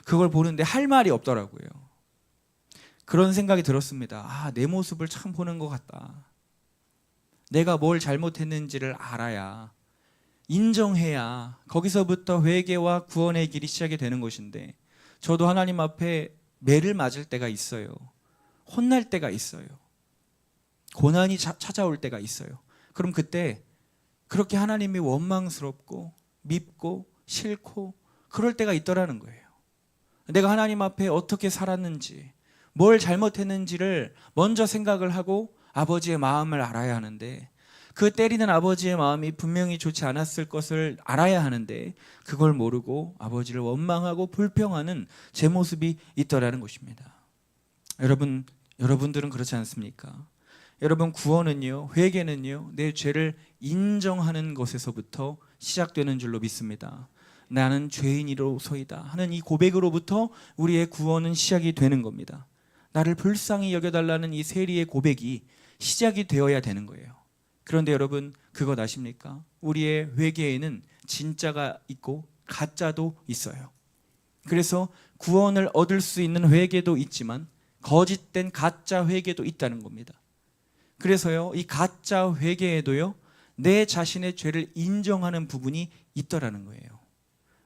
그걸 보는데 할 말이 없더라고요. 그런 생각이 들었습니다. 아, 내 모습을 참 보는 것 같다. 내가 뭘 잘못했는지를 알아야, 인정해야 거기서부터 회개와 구원의 길이 시작이 되는 것인데 저도 하나님 앞에 매를 맞을 때가 있어요. 혼날 때가 있어요. 고난이 찾아올 때가 있어요. 그럼 그때 그렇게 하나님이 원망스럽고 밉고 싫고 그럴 때가 있더라는 거예요. 내가 하나님 앞에 어떻게 살았는지, 뭘 잘못했는지를 먼저 생각을 하고 아버지의 마음을 알아야 하는데 그 때리는 아버지의 마음이 분명히 좋지 않았을 것을 알아야 하는데 그걸 모르고 아버지를 원망하고 불평하는 제 모습이 있더라는 것입니다. 여러분들은 그렇지 않습니까? 여러분, 구원은요, 회개는요, 내 죄를 인정하는 것에서부터 시작되는 줄로 믿습니다. 나는 죄인이로소이다 하는 이 고백으로부터 우리의 구원은 시작이 되는 겁니다. 나를 불쌍히 여겨달라는 이 세리의 고백이 시작이 되어야 되는 거예요. 그런데 여러분, 그것 아십니까? 우리의 회개에는 진짜가 있고 가짜도 있어요. 그래서 구원을 얻을 수 있는 회개도 있지만 거짓된 가짜 회개도 있다는 겁니다. 그래서요, 이 가짜 회개에도요, 내 자신의 죄를 인정하는 부분이 있더라는 거예요.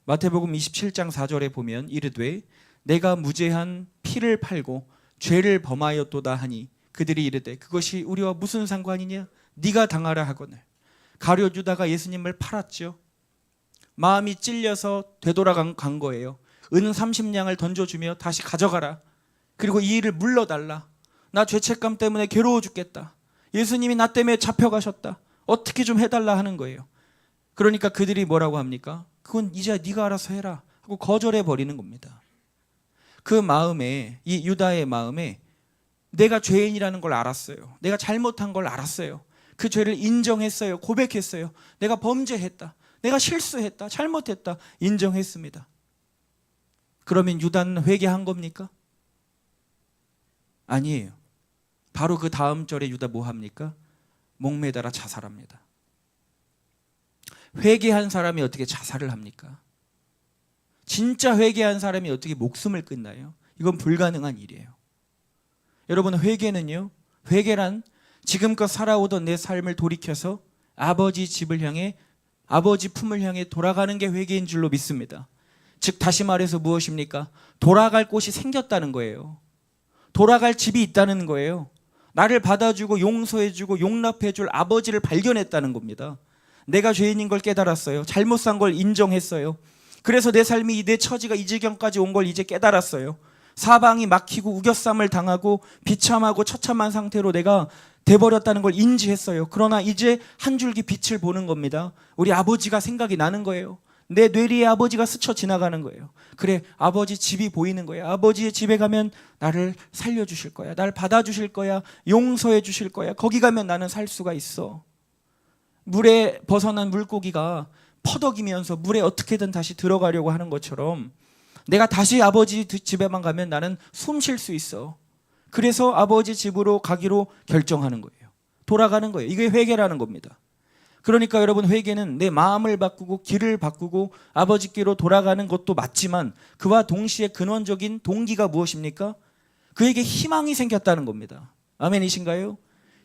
마태복음 27장 4절에 보면 이르되 내가 무죄한 피를 팔고 죄를 범하였도다 하니 그들이 이르되 그것이 우리와 무슨 상관이냐? 네가 당하라 하거늘. 가룟 유다가 예수님을 팔았죠. 마음이 찔려서 되돌아간 거예요. 은 30냥을 던져주며 다시 가져가라. 그리고 이 일을 물러달라. 나 죄책감 때문에 괴로워 죽겠다. 예수님이 나 때문에 잡혀가셨다. 어떻게 좀 해달라 하는 거예요. 그러니까 그들이 뭐라고 합니까? 그건 이제 네가 알아서 해라 하고 거절해 버리는 겁니다. 그 마음에, 이 유다의 마음에 내가 죄인이라는 걸 알았어요. 내가 잘못한 걸 알았어요. 그 죄를 인정했어요. 고백했어요. 내가 범죄했다. 내가 실수했다. 잘못했다. 인정했습니다. 그러면 유다는 회개한 겁니까? 아니에요. 바로 그 다음 절에 유다 뭐 합니까? 목매달아 자살합니다. 회개한 사람이 어떻게 자살을 합니까? 진짜 회개한 사람이 어떻게 목숨을 끊나요? 이건 불가능한 일이에요. 여러분, 회개는요, 회개란 지금껏 살아오던 내 삶을 돌이켜서 아버지 집을 향해, 아버지 품을 향해 돌아가는 게 회개인 줄로 믿습니다. 즉 다시 말해서 무엇입니까? 돌아갈 곳이 생겼다는 거예요. 돌아갈 집이 있다는 거예요. 나를 받아주고 용서해주고 용납해줄 아버지를 발견했다는 겁니다. 내가 죄인인 걸 깨달았어요. 잘못 산 걸 인정했어요. 그래서 내 삶이, 내 처지가 이 지경까지 온 걸 이제 깨달았어요. 사방이 막히고 우겨쌈을 당하고 비참하고 처참한 상태로 내가 돼버렸다는 걸 인지했어요. 그러나 이제 한 줄기 빛을 보는 겁니다. 우리 아버지가 생각이 나는 거예요. 내 뇌리에 아버지가 스쳐 지나가는 거예요. 그래, 아버지 집이 보이는 거예요. 아버지의 집에 가면 나를 살려주실 거야. 나를 받아주실 거야. 용서해 주실 거야. 거기 가면 나는 살 수가 있어. 물에 벗어난 물고기가 퍼덕이면서 물에 어떻게든 다시 들어가려고 하는 것처럼 내가 다시 아버지 집에만 가면 나는 숨 쉴 수 있어. 그래서 아버지 집으로 가기로 결정하는 거예요. 돌아가는 거예요. 이게 회개라는 겁니다. 그러니까 여러분, 회개는 내 마음을 바꾸고 길을 바꾸고 아버지께로 돌아가는 것도 맞지만 그와 동시에 근원적인 동기가 무엇입니까? 그에게 희망이 생겼다는 겁니다. 아멘이신가요?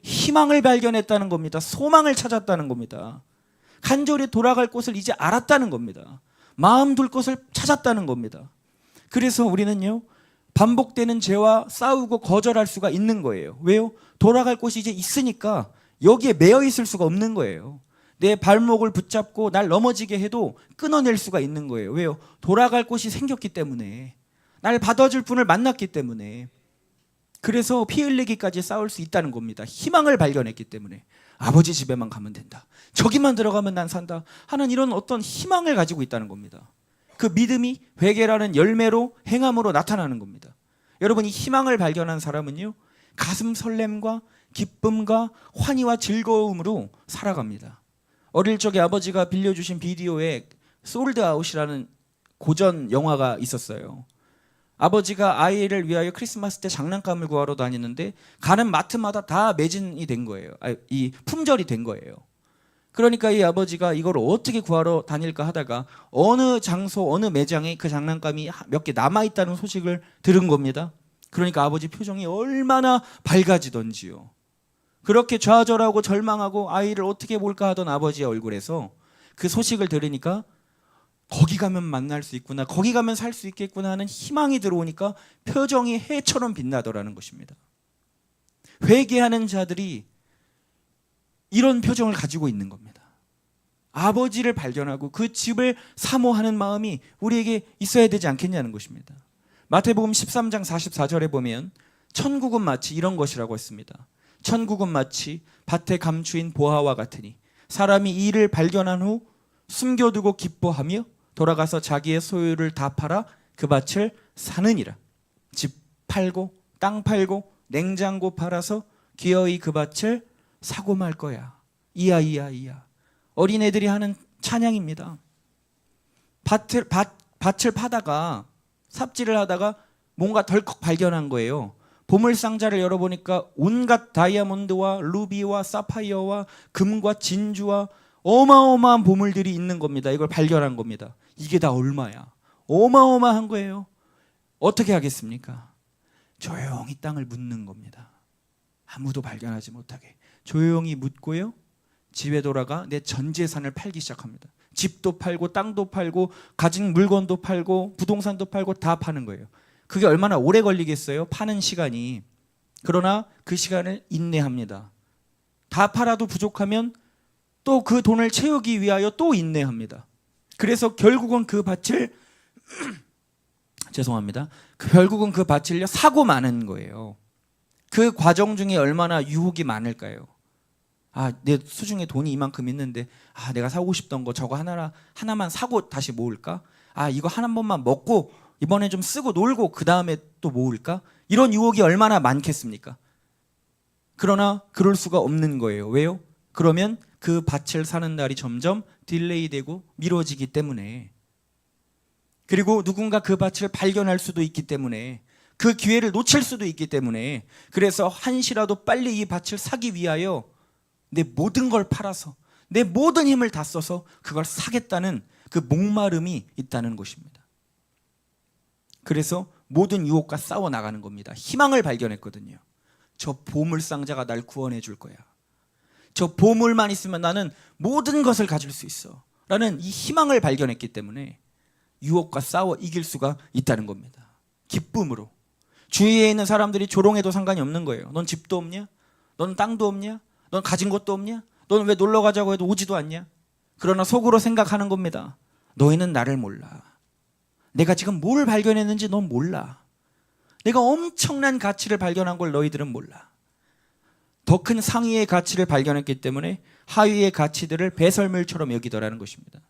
희망을 발견했다는 겁니다. 소망을 찾았다는 겁니다. 간절히 돌아갈 곳을 이제 알았다는 겁니다. 마음 둘 곳을 찾았다는 겁니다. 그래서 우리는요, 반복되는 죄와 싸우고 거절할 수가 있는 거예요. 왜요? 돌아갈 곳이 이제 있으니까 여기에 매여 있을 수가 없는 거예요. 내 발목을 붙잡고 날 넘어지게 해도 끊어낼 수가 있는 거예요. 왜요? 돌아갈 곳이 생겼기 때문에, 날 받아줄 분을 만났기 때문에. 그래서 피 흘리기까지 싸울 수 있다는 겁니다. 희망을 발견했기 때문에. 아버지 집에만 가면 된다. 저기만 들어가면 난 산다 하는 이런 어떤 희망을 가지고 있다는 겁니다. 그 믿음이 회개라는 열매로, 행함으로 나타나는 겁니다. 여러분, 이 희망을 발견한 사람은요, 가슴 설렘과 기쁨과 환희와 즐거움으로 살아갑니다. 어릴 적에 아버지가 빌려주신 비디오에 솔드아웃이라는 고전 영화가 있었어요. 아버지가 아이를 위하여 크리스마스 때 장난감을 구하러 다니는데 가는 마트마다 다 매진이 된 거예요. 이 품절이 된 거예요. 그러니까 이 아버지가 이걸 어떻게 구하러 다닐까 하다가 어느 장소, 어느 매장에 그 장난감이 몇 개 남아있다는 소식을 들은 겁니다. 그러니까 아버지 표정이 얼마나 밝아지던지요. 그렇게 좌절하고 절망하고 아이를 어떻게 볼까 하던 아버지의 얼굴에서 그 소식을 들으니까 거기 가면 만날 수 있구나, 거기 가면 살 수 있겠구나 하는 희망이 들어오니까 표정이 해처럼 빛나더라는 것입니다. 회개하는 자들이 이런 표정을 가지고 있는 겁니다. 아버지를 발견하고 그 집을 사모하는 마음이 우리에게 있어야 되지 않겠냐는 것입니다. 마태복음 13장 44절에 보면 천국은 마치 이런 것이라고 했습니다. 천국은 마치 밭에 감추인 보화와 같으니 사람이 이 일을 발견한 후 숨겨두고 기뻐하며 돌아가서 자기의 소유를 다 팔아 그 밭을 사느니라. 집 팔고 땅 팔고 냉장고 팔아서 기어이 그 밭을 사고 말 거야. 이야 이야 이야. 어린애들이 하는 찬양입니다. 밭을 파다가 삽질을 하다가 뭔가 덜컥 발견한 거예요. 보물상자를 열어보니까 온갖 다이아몬드와 루비와 사파이어와 금과 진주와 어마어마한 보물들이 있는 겁니다. 이걸 발견한 겁니다. 이게 다 얼마야? 어마어마한 거예요. 어떻게 하겠습니까? 조용히 땅을 묻는 겁니다. 아무도 발견하지 못하게 조용히 묻고요, 집에 돌아가 내 전 재산을 팔기 시작합니다. 집도 팔고 땅도 팔고 가진 물건도 팔고 부동산도 팔고 다 파는 거예요. 그게 얼마나 오래 걸리겠어요? 파는 시간이. 그러나 그 시간을 인내합니다. 다 팔아도 부족하면 또 그 돈을 채우기 위하여 또 인내합니다. 그래서 결국은 그 밭을 죄송합니다. 결국은 그 밭을 사고 마는 거예요. 그 과정 중에 얼마나 유혹이 많을까요? 내 수중에 돈이 이만큼 있는데 내가 사고 싶던 거 저거 하나만 사고 다시 모을까? 이거 한 번만 먹고 이번에 좀 쓰고 놀고 그 다음에 또 모을까? 이런 유혹이 얼마나 많겠습니까? 그러나 그럴 수가 없는 거예요. 왜요? 그러면 그 밭을 사는 날이 점점 딜레이되고 미뤄지기 때문에, 그리고 누군가 그 밭을 발견할 수도 있기 때문에, 그 기회를 놓칠 수도 있기 때문에, 그래서 한시라도 빨리 이 밭을 사기 위하여 내 모든 걸 팔아서 내 모든 힘을 다 써서 그걸 사겠다는 그 목마름이 있다는 것입니다. 그래서 모든 유혹과 싸워 나가는 겁니다. 희망을 발견했거든요. 저 보물상자가 날 구원해 줄 거야. 저 보물만 있으면 나는 모든 것을 가질 수 있어 라는 이 희망을 발견했기 때문에 유혹과 싸워 이길 수가 있다는 겁니다. 기쁨으로. 주위에 있는 사람들이 조롱해도 상관이 없는 거예요. 넌 집도 없냐? 넌 땅도 없냐? 넌 가진 것도 없냐? 넌 왜 놀러 가자고 해도 오지도 않냐? 그러나 속으로 생각하는 겁니다. 너희는 나를 몰라. 내가 지금 뭘 발견했는지 넌 몰라. 내가 엄청난 가치를 발견한 걸 너희들은 몰라. 더 큰 상위의 가치를 발견했기 때문에 하위의 가치들을 배설물처럼 여기더라는 것입니다.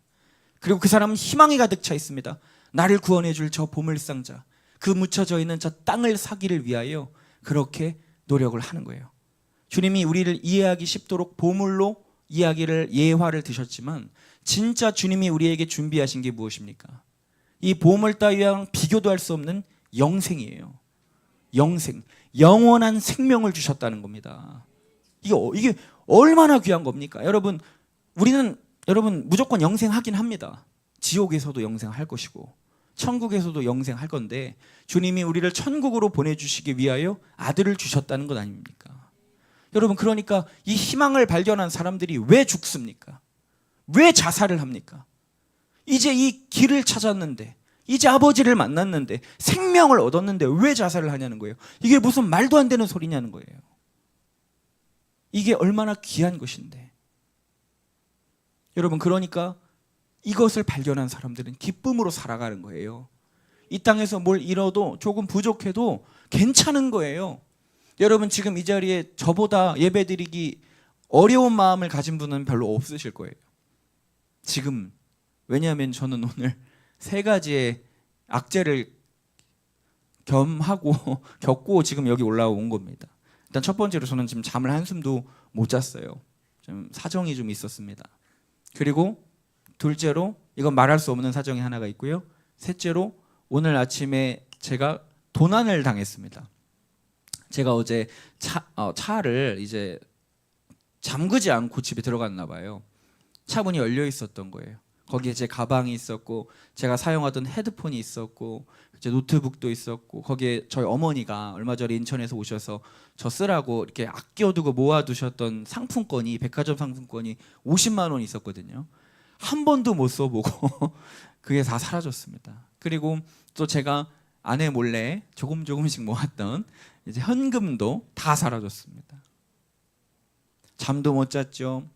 그리고 그 사람은 희망이 가득 차 있습니다. 나를 구원해 줄 저 보물상자, 그 묻혀져 있는 저 땅을 사기를 위하여 그렇게 노력을 하는 거예요. 주님이 우리를 이해하기 쉽도록 보물로 이야기를 예화를 드셨지만 진짜 주님이 우리에게 준비하신 게 무엇입니까? 이 보물 따위랑 비교도 할 수 없는 영생이에요. 영생, 영원한 생명을 주셨다는 겁니다. 이게 얼마나 귀한 겁니까? 여러분 무조건 영생하긴 합니다. 지옥에서도 영생할 것이고 천국에서도 영생할 건데 주님이 우리를 천국으로 보내주시기 위하여 아들을 주셨다는 것 아닙니까? 여러분, 그러니까 이 희망을 발견한 사람들이 왜 죽습니까? 왜 자살을 합니까? 이제 이 길을 찾았는데, 이제 아버지를 만났는데, 생명을 얻었는데 왜 자살을 하냐는 거예요. 이게 무슨 말도 안 되는 소리냐는 거예요. 이게 얼마나 귀한 것인데. 여러분, 그러니까 이것을 발견한 사람들은 기쁨으로 살아가는 거예요. 이 땅에서 뭘 잃어도 조금 부족해도 괜찮은 거예요. 여러분, 지금 이 자리에 저보다 예배드리기 어려운 마음을 가진 분은 별로 없으실 거예요. 지금. 왜냐하면 저는 오늘 3가지의 악재를 겪고 지금 여기 올라온 겁니다. 일단 첫 번째로 저는 지금 잠을 한숨도 못 잤어요. 좀 사정이 좀 있었습니다. 그리고 둘째로 이건 말할 수 없는 사정이 하나가 있고요. 셋째로 오늘 아침에 제가 도난을 당했습니다. 제가 어제 차를 이제 잠그지 않고 집에 들어갔나 봐요. 차 문이 열려 있었던 거예요. 거기에 제 가방이 있었고 제가 사용하던 헤드폰이 있었고 제 노트북도 있었고 거기에 저희 어머니가 얼마 전에 인천에서 오셔서 저 쓰라고 이렇게 아껴두고 모아두셨던 상품권이, 백화점 상품권이 50만 원 있었거든요. 한 번도 못 써보고 그게 다 사라졌습니다. 그리고 또 제가 아내 몰래 조금씩 모았던 이제 현금도 다 사라졌습니다. 잠도 못 잤죠.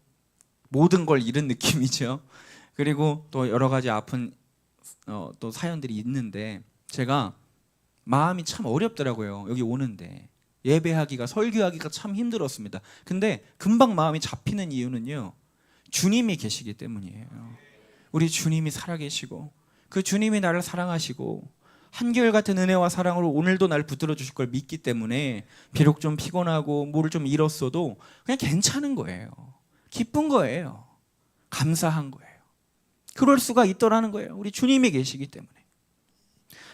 모든 걸 잃은 느낌이죠. 그리고 또 여러 가지 아픈 또 사연들이 있는데 제가 마음이 참 어렵더라고요. 여기 오는데 예배하기가, 설교하기가 참 힘들었습니다. 근데 금방 마음이 잡히는 이유는요, 주님이 계시기 때문이에요. 우리 주님이 살아계시고 그 주님이 나를 사랑하시고 한결같은 은혜와 사랑으로 오늘도 나를 붙들어 주실 걸 믿기 때문에 비록 좀 피곤하고 뭐를 좀 잃었어도 그냥 괜찮은 거예요. 기쁜 거예요. 감사한 거예요. 그럴 수가 있더라는 거예요. 우리 주님이 계시기 때문에.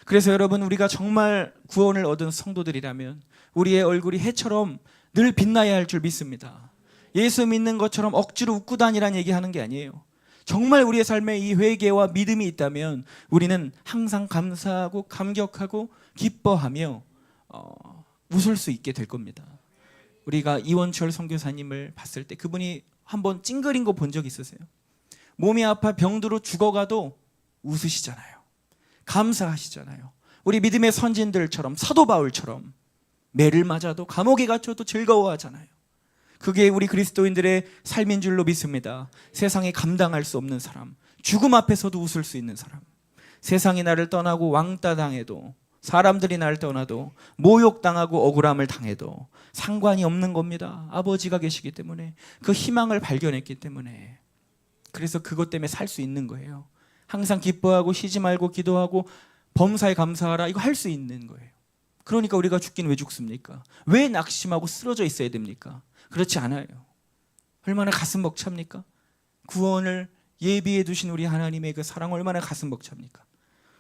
그래서 여러분, 우리가 정말 구원을 얻은 성도들이라면 우리의 얼굴이 해처럼 늘 빛나야 할 줄 믿습니다. 예수 믿는 것처럼 억지로 웃고 다니라는 얘기하는 게 아니에요. 정말 우리의 삶에 이 회개와 믿음이 있다면 우리는 항상 감사하고 감격하고 기뻐하며 웃을 수 있게 될 겁니다. 우리가 이원철 선교사님을 봤을 때 그분이 한번 찡그린 거 본 적 있으세요? 몸이 아파 병들어 죽어가도 웃으시잖아요. 감사하시잖아요. 우리 믿음의 선진들처럼 사도 바울처럼 매를 맞아도 감옥에 갇혀도 즐거워하잖아요. 그게 우리 그리스도인들의 삶인 줄로 믿습니다. 세상에 감당할 수 없는 사람, 죽음 앞에서도 웃을 수 있는 사람, 세상이 나를 떠나고 왕따 당해도, 사람들이 나를 떠나도, 모욕당하고 억울함을 당해도 상관이 없는 겁니다. 아버지가 계시기 때문에, 그 희망을 발견했기 때문에. 그래서 그것 때문에 살 수 있는 거예요. 항상 기뻐하고 쉬지 말고 기도하고 범사에 감사하라, 이거 할 수 있는 거예요. 그러니까 우리가 죽긴 왜 죽습니까? 왜 낙심하고 쓰러져 있어야 됩니까? 그렇지 않아요. 얼마나 가슴 벅찹니까? 구원을 예비해 두신 우리 하나님의 그 사랑 얼마나 가슴 벅찹니까?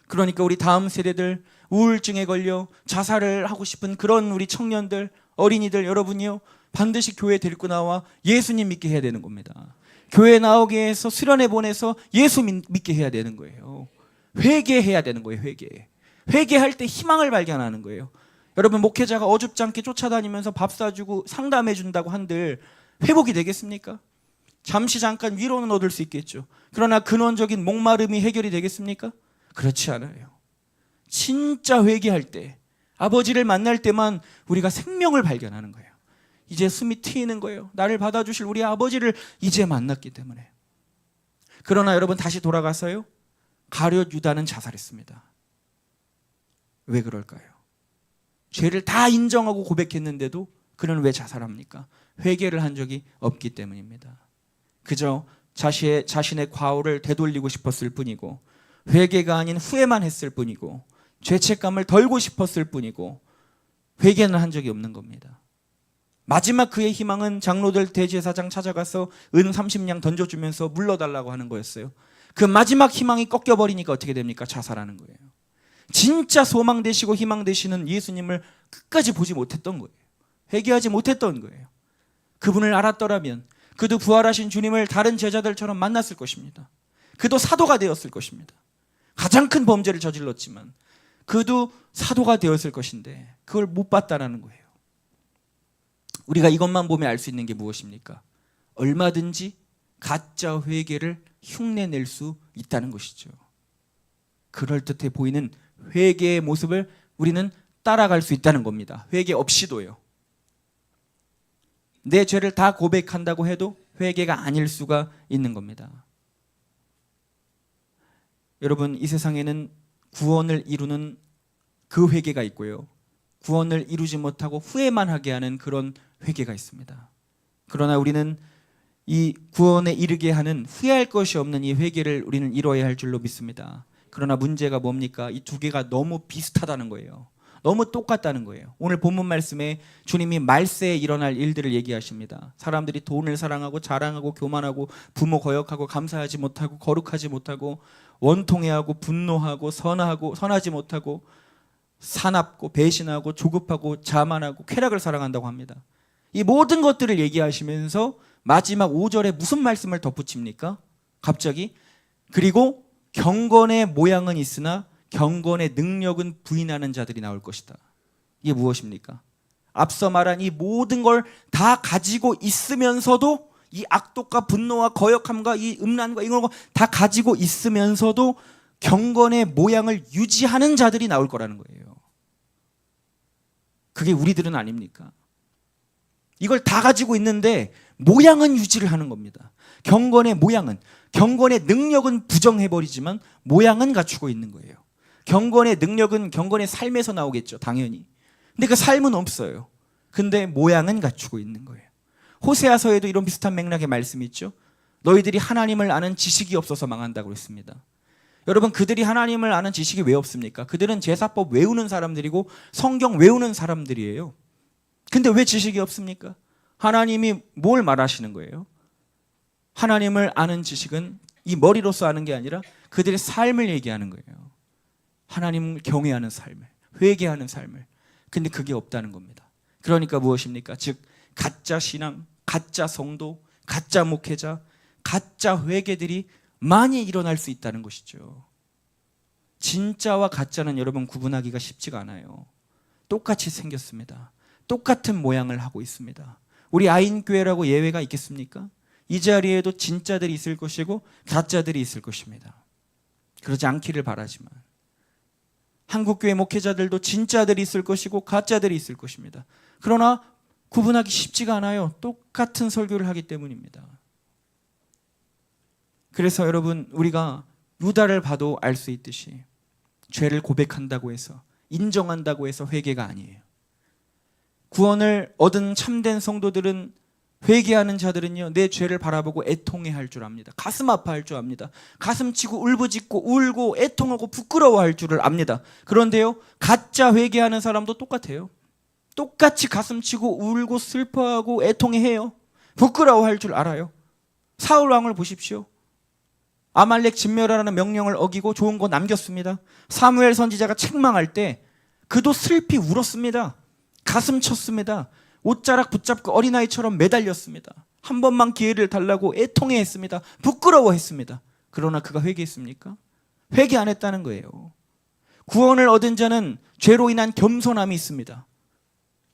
그러니까 우리 다음 세대들, 우울증에 걸려 자살을 하고 싶은 그런 우리 청년들, 어린이들, 여러분이요, 반드시 교회에 데리고 나와 예수님 믿게 해야 되는 겁니다. 교회 나오게 해서 수련회 보내서 예수 믿게 해야 되는 거예요. 회개해야 되는 거예요. 회개할 때 희망을 발견하는 거예요. 여러분, 목회자가 어줍지 않게 쫓아다니면서 밥 사주고 상담해 준다고 한들 회복이 되겠습니까? 잠시 잠깐 위로는 얻을 수 있겠죠. 그러나 근원적인 목마름이 해결이 되겠습니까? 그렇지 않아요. 진짜 회개할 때, 아버지를 만날 때만 우리가 생명을 발견하는 거예요. 이제 숨이 트이는 거예요. 나를 받아주실 우리 아버지를 이제 만났기 때문에. 그러나 여러분, 다시 돌아가서요, 가룟 유다는 자살했습니다. 왜 그럴까요? 죄를 다 인정하고 고백했는데도 그는 왜 자살합니까? 회개를 한 적이 없기 때문입니다. 그저 자신의 과오를 되돌리고 싶었을 뿐이고, 회개가 아닌 후회만 했을 뿐이고, 죄책감을 덜고 싶었을 뿐이고, 회개는 한 적이 없는 겁니다. 마지막 그의 희망은 장로들 대제사장 찾아가서 은 30냥 던져주면서 물러달라고 하는 거였어요. 그 마지막 희망이 꺾여버리니까 어떻게 됩니까? 자살하는 거예요. 진짜 소망 되시고 희망 되시는 예수님을 끝까지 보지 못했던 거예요. 회개하지 못했던 거예요. 그분을 알았더라면 그도 부활하신 주님을 다른 제자들처럼 만났을 것입니다. 그도 사도가 되었을 것입니다. 가장 큰 범죄를 저질렀지만 그도 사도가 되었을 것인데 그걸 못 봤다라는 거예요. 우리가 이것만 보면 알 수 있는 게 무엇입니까? 얼마든지 가짜 회개를 흉내낼 수 있다는 것이죠. 그럴듯해 보이는 회개의 모습을 우리는 따라갈 수 있다는 겁니다. 회개 없이도요. 내 죄를 다 고백한다고 해도 회개가 아닐 수가 있는 겁니다. 여러분, 이 세상에는 구원을 이루는 그 회개가 있고요, 구원을 이루지 못하고 후회만 하게 하는 그런 회개가 있습니다. 그러나 우리는 이 구원에 이르게 하는 후회할 것이 없는 이 회개를 우리는 이뤄야 할 줄로 믿습니다. 그러나 문제가 뭡니까? 이 두 개가 너무 비슷하다는 거예요. 너무 똑같다는 거예요. 오늘 본문 말씀에 주님이 말세에 일어날 일들을 얘기하십니다. 사람들이 돈을 사랑하고 자랑하고 교만하고 부모 거역하고 감사하지 못하고 거룩하지 못하고 원통해하고 분노하고 선하지 못하고 사납고 배신하고 조급하고 자만하고 쾌락을 사랑한다고 합니다. 이 모든 것들을 얘기하시면서 마지막 5절에 무슨 말씀을 덧붙입니까? 갑자기 그리고 경건의 모양은 있으나 경건의 능력은 부인하는 자들이 나올 것이다. 이게 무엇입니까? 앞서 말한 이 모든 걸 다 가지고 있으면서도, 이 악독과 분노와 거역함과 이 음란과 이런 거 다 가지고 있으면서도 경건의 모양을 유지하는 자들이 나올 거라는 거예요. 그게 우리들은 아닙니까? 이걸 다 가지고 있는데 모양은 유지를 하는 겁니다. 경건의 모양은, 경건의 능력은 부정해버리지만 모양은 갖추고 있는 거예요. 경건의 능력은 경건의 삶에서 나오겠죠, 당연히. 근데 그 삶은 없어요. 근데 모양은 갖추고 있는 거예요. 호세아서에도 이런 비슷한 맥락의 말씀이 있죠. 너희들이 하나님을 아는 지식이 없어서 망한다고 했습니다. 여러분, 그들이 하나님을 아는 지식이 왜 없습니까? 그들은 제사법 외우는 사람들이고 성경 외우는 사람들이에요. 근데 왜 지식이 없습니까? 하나님이 뭘 말하시는 거예요? 하나님을 아는 지식은 이 머리로서 아는 게 아니라 그들의 삶을 얘기하는 거예요. 하나님을 경외하는 삶을, 회개하는 삶을. 근데 그게 없다는 겁니다. 그러니까 무엇입니까? 즉 가짜 신앙, 가짜 성도, 가짜 목회자, 가짜 회개들이 많이 일어날 수 있다는 것이죠. 진짜와 가짜는 여러분 구분하기가 쉽지가 않아요. 똑같이 생겼습니다. 똑같은 모양을 하고 있습니다. 우리 아인교회라고 예외가 있겠습니까? 이 자리에도 진짜들이 있을 것이고 가짜들이 있을 것입니다. 그러지 않기를 바라지만 한국교회 목회자들도 진짜들이 있을 것이고 가짜들이 있을 것입니다. 그러나 구분하기 쉽지가 않아요. 똑같은 설교를 하기 때문입니다. 그래서 여러분, 우리가 유다를 봐도 알 수 있듯이 죄를 고백한다고 해서, 인정한다고 해서 회개가 아니에요. 구원을 얻은 참된 성도들은, 회개하는 자들은요, 내 죄를 바라보고 애통해 할 줄 압니다. 가슴 아파할 줄 압니다. 가슴 치고 울부짖고 울고 애통하고 부끄러워할 줄을 압니다. 그런데요, 가짜 회개하는 사람도 똑같아요. 똑같이 가슴 치고 울고 슬퍼하고 애통해해요. 부끄러워할 줄 알아요. 사울 왕을 보십시오. 아말렉 진멸하라는 명령을 어기고 좋은 거 남겼습니다. 사무엘 선지자가 책망할 때 그도 슬피 울었습니다. 가슴 쳤습니다. 옷자락 붙잡고 어린아이처럼 매달렸습니다. 한 번만 기회를 달라고 애통해했습니다. 부끄러워했습니다. 그러나 그가 회개했습니까? 회개 안 했다는 거예요. 구원을 얻은 자는 죄로 인한 겸손함이 있습니다.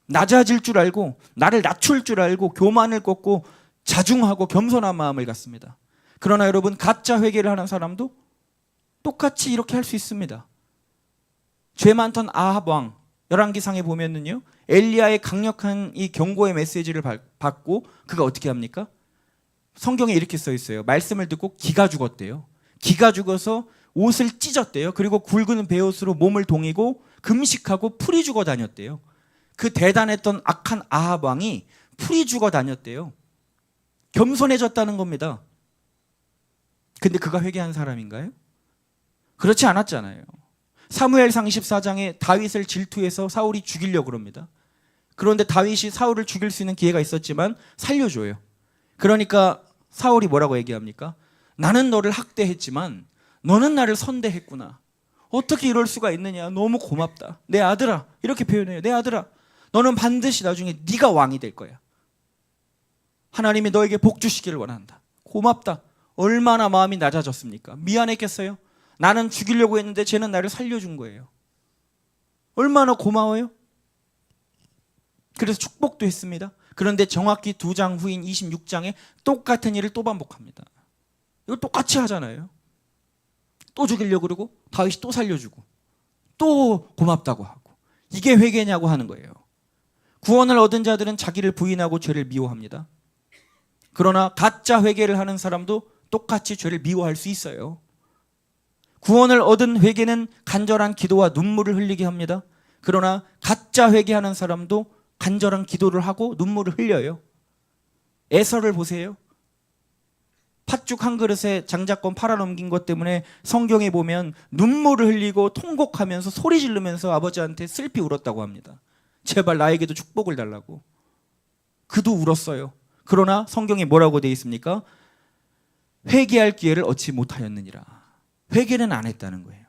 낮아질 줄 알고, 나를 낮출 줄 알고, 교만을 꺾고 자중하고 겸손한 마음을 갖습니다. 그러나 여러분, 가짜 회개를 하는 사람도 똑같이 이렇게 할 수 있습니다. 죄 많던 아합 왕, 열왕기상에 보면은요, 엘리야의 강력한 이 경고의 메시지를 받고 그가 어떻게 합니까? 성경에 이렇게 써 있어요. 말씀을 듣고 기가 죽었대요. 기가 죽어서 옷을 찢었대요. 그리고 굵은 베옷으로 몸을 동이고 금식하고 풀이 죽어 다녔대요. 그 대단했던 악한 아합 왕이 풀이 죽어 다녔대요. 겸손해졌다는 겁니다. 근데 그가 회개한 사람인가요? 그렇지 않았잖아요. 사무엘상 24장에 다윗을 질투해서 사울이 죽이려고 그럽니다. 그런데 다윗이 사울을 죽일 수 있는 기회가 있었지만 살려줘요. 그러니까 사울이 뭐라고 얘기합니까? 나는 너를 학대했지만 너는 나를 선대했구나. 어떻게 이럴 수가 있느냐. 너무 고맙다. 내 아들아. 이렇게 표현해요. 내 아들아. 너는 반드시 나중에 네가 왕이 될 거야. 하나님이 너에게 복 주시기를 원한다. 고맙다. 얼마나 마음이 낮아졌습니까? 미안했겠어요? 나는 죽이려고 했는데 쟤는 나를 살려준 거예요. 얼마나 고마워요? 그래서 축복도 했습니다. 그런데 정확히 2장 후인 26장에 똑같은 일을 또 반복합니다. 이거 똑같이 하잖아요. 또 죽이려고 그러고 다윗이 또 살려주고 또 고맙다고 하고. 이게 회개냐고 하는 거예요. 구원을 얻은 자들은 자기를 부인하고 죄를 미워합니다. 그러나 가짜 회개를 하는 사람도 똑같이 죄를 미워할 수 있어요. 구원을 얻은 회개는 간절한 기도와 눈물을 흘리게 합니다. 그러나 가짜 회개하는 사람도 간절한 기도를 하고 눈물을 흘려요. 에서를 보세요. 팥죽 한 그릇에 장자권 팔아넘긴 것 때문에 성경에 보면 눈물을 흘리고 통곡하면서 소리 지르면서 아버지한테 슬피 울었다고 합니다. 제발 나에게도 축복을 달라고. 그도 울었어요. 그러나 성경에 뭐라고 되어 있습니까? 회개할 기회를 얻지 못하였느니라. 회개는 안 했다는 거예요.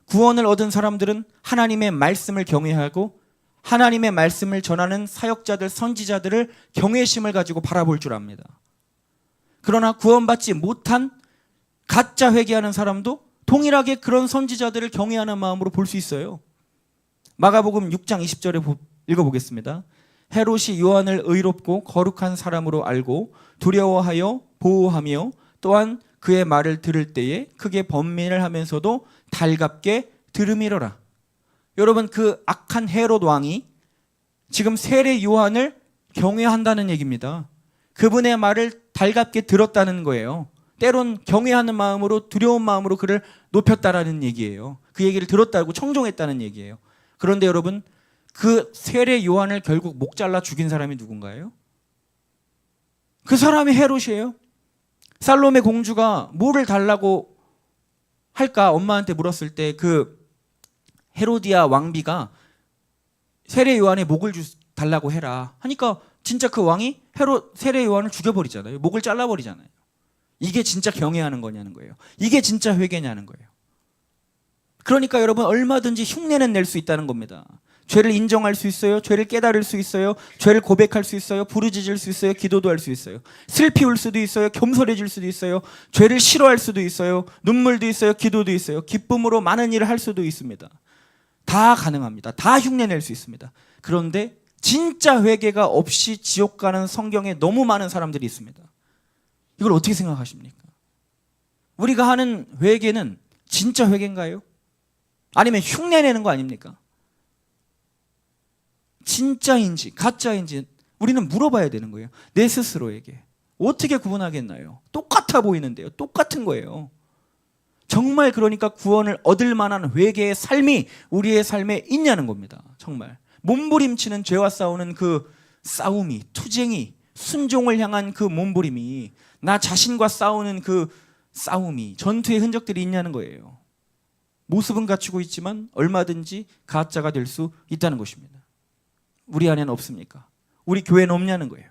구원을 얻은 사람들은 하나님의 말씀을 경외하고 하나님의 말씀을 전하는 사역자들, 선지자들을 경외심을 가지고 바라볼 줄 압니다. 그러나 구원받지 못한 가짜 회개하는 사람도 동일하게 그런 선지자들을 경외하는 마음으로 볼 수 있어요. 마가복음 6장 20절에 읽어보겠습니다. 헤롯이 요한을 의롭고 거룩한 사람으로 알고 두려워하여 보호하며 또한 그의 말을 들을 때에 크게 번민을 하면서도 달갑게 들음이러라. 여러분, 그 악한 헤롯 왕이 지금 세례 요한을 경외한다는 얘기입니다. 그분의 말을 달갑게 들었다는 거예요. 때론 경외하는 마음으로, 두려운 마음으로 그를 높였다라는 얘기예요. 그 얘기를 들었다고 청종했다는 얘기예요. 그런데 여러분, 그 세례 요한을 결국 목 잘라 죽인 사람이 누군가요? 그 사람이 헤롯이에요. 살로메 공주가 뭐를 달라고 할까 엄마한테 물었을 때 그 헤로디아 왕비가 세례 요한의 목을 달라고 해라 하니까 진짜 그 왕이 세례 요한을 죽여버리잖아요. 목을 잘라버리잖아요. 이게 진짜 경외하는 거냐는 거예요. 이게 진짜 회개냐는 거예요. 그러니까 여러분, 얼마든지 흉내는 낼 수 있다는 겁니다. 죄를 인정할 수 있어요. 죄를 깨달을 수 있어요. 죄를 고백할 수 있어요. 부르짖을 수 있어요. 기도도 할 수 있어요. 슬피 울 수도 있어요. 겸손해질 수도 있어요. 죄를 싫어할 수도 있어요. 눈물도 있어요. 기도도 있어요. 기쁨으로 많은 일을 할 수도 있습니다. 다 가능합니다. 다 흉내낼 수 있습니다. 그런데 진짜 회개가 없이 지옥 가는 성경에 너무 많은 사람들이 있습니다. 이걸 어떻게 생각하십니까? 우리가 하는 회개는 진짜 회개인가요? 아니면 흉내내는 거 아닙니까? 진짜인지 가짜인지 우리는 물어봐야 되는 거예요. 내 스스로에게. 어떻게 구분하겠나요? 똑같아 보이는데요. 똑같은 거예요. 정말 그러니까 구원을 얻을 만한 회개의 삶이 우리의 삶에 있냐는 겁니다. 정말. 몸부림치는 죄와 싸우는 그 싸움이, 투쟁이, 순종을 향한 그 몸부림이, 나 자신과 싸우는 그 싸움이, 전투의 흔적들이 있냐는 거예요. 모습은 갖추고 있지만 얼마든지 가짜가 될 수 있다는 것입니다. 우리 안에는 없습니까? 우리 교회는 없냐는 거예요.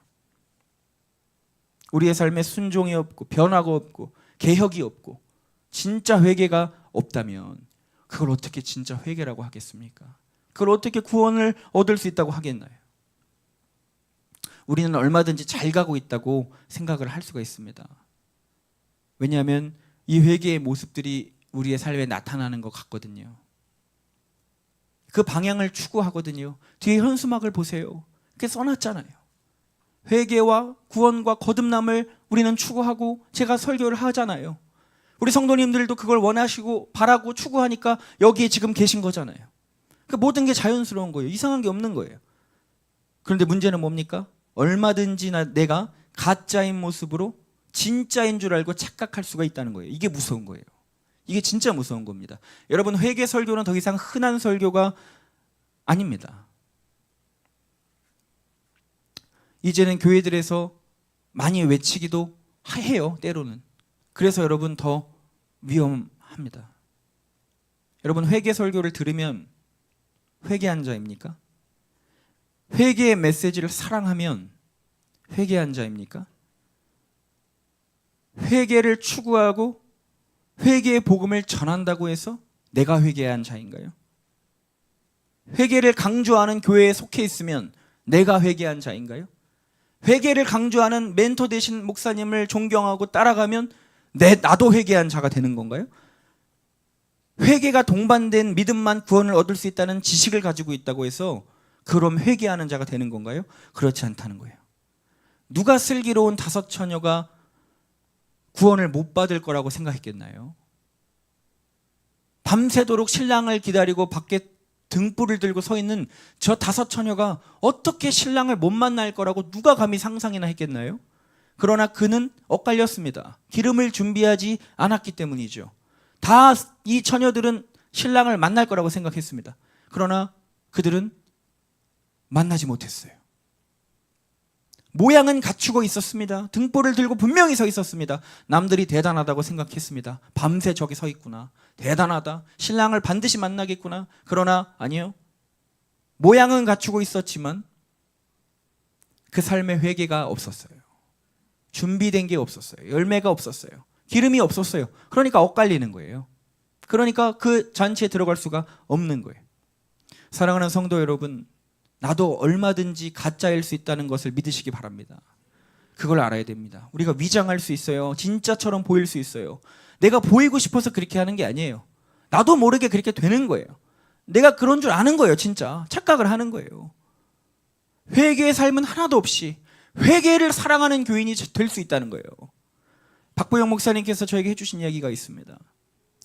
우리의 삶에 순종이 없고 변화가 없고 개혁이 없고 진짜 회개가 없다면 그걸 어떻게 진짜 회개라고 하겠습니까? 그걸 어떻게 구원을 얻을 수 있다고 하겠나요? 우리는 얼마든지 잘 가고 있다고 생각을 할 수가 있습니다. 왜냐하면 이 회개의 모습들이 우리의 삶에 나타나는 것 같거든요. 그 방향을 추구하거든요. 뒤에 현수막을 보세요. 그게 써놨잖아요. 회개와 구원과 거듭남을 우리는 추구하고 제가 설교를 하잖아요. 우리 성도님들도 그걸 원하시고 바라고 추구하니까 여기에 지금 계신 거잖아요. 그 모든 게 자연스러운 거예요. 이상한 게 없는 거예요. 그런데 문제는 뭡니까? 얼마든지 내가 가짜인 모습으로 진짜인 줄 알고 착각할 수가 있다는 거예요. 이게 무서운 거예요. 이게 진짜 무서운 겁니다. 여러분, 회개 설교는 더 이상 흔한 설교가 아닙니다. 이제는 교회들에서 많이 외치기도 해요. 때로는. 그래서 여러분 더 위험합니다. 여러분, 회개 설교를 들으면 회개한 자입니까? 회개의 메시지를 사랑하면 회개한 자입니까? 회개를 추구하고 회개의 복음을 전한다고 해서 내가 회개한 자인가요? 회개를 강조하는 교회에 속해 있으면 내가 회개한 자인가요? 회개를 강조하는 멘토 되신 목사님을 존경하고 따라가면 나도 회개한 자가 되는 건가요? 회개가 동반된 믿음만 구원을 얻을 수 있다는 지식을 가지고 있다고 해서 그럼 회개하는 자가 되는 건가요? 그렇지 않다는 거예요. 누가 슬기로운 5 처녀가 구원을 못 받을 거라고 생각했겠나요? 밤새도록 신랑을 기다리고 밖에 등불을 들고 서 있는 저 5 처녀가 어떻게 신랑을 못 만날 거라고 누가 감히 상상이나 했겠나요? 그러나 그는 엇갈렸습니다. 기름을 준비하지 않았기 때문이죠. 다 이 처녀들은 신랑을 만날 거라고 생각했습니다. 그러나 그들은 만나지 못했어요. 모양은 갖추고 있었습니다. 등불을 들고 분명히 서 있었습니다. 남들이 대단하다고 생각했습니다. 밤새 저기 서 있구나. 대단하다. 신랑을 반드시 만나겠구나. 그러나 아니요. 모양은 갖추고 있었지만 그 삶의 회개가 없었어요. 준비된 게 없었어요. 열매가 없었어요. 기름이 없었어요. 그러니까 엇갈리는 거예요. 그러니까 그 잔치에 들어갈 수가 없는 거예요. 사랑하는 성도 여러분, 나도 얼마든지 가짜일 수 있다는 것을 믿으시기 바랍니다. 그걸 알아야 됩니다. 우리가 위장할 수 있어요. 진짜처럼 보일 수 있어요. 내가 보이고 싶어서 그렇게 하는 게 아니에요. 나도 모르게 그렇게 되는 거예요. 내가 그런 줄 아는 거예요. 진짜 착각을 하는 거예요. 회개의 삶은 하나도 없이 회개를 사랑하는 교인이 될 수 있다는 거예요. 박보영 목사님께서 저에게 해주신 이야기가 있습니다.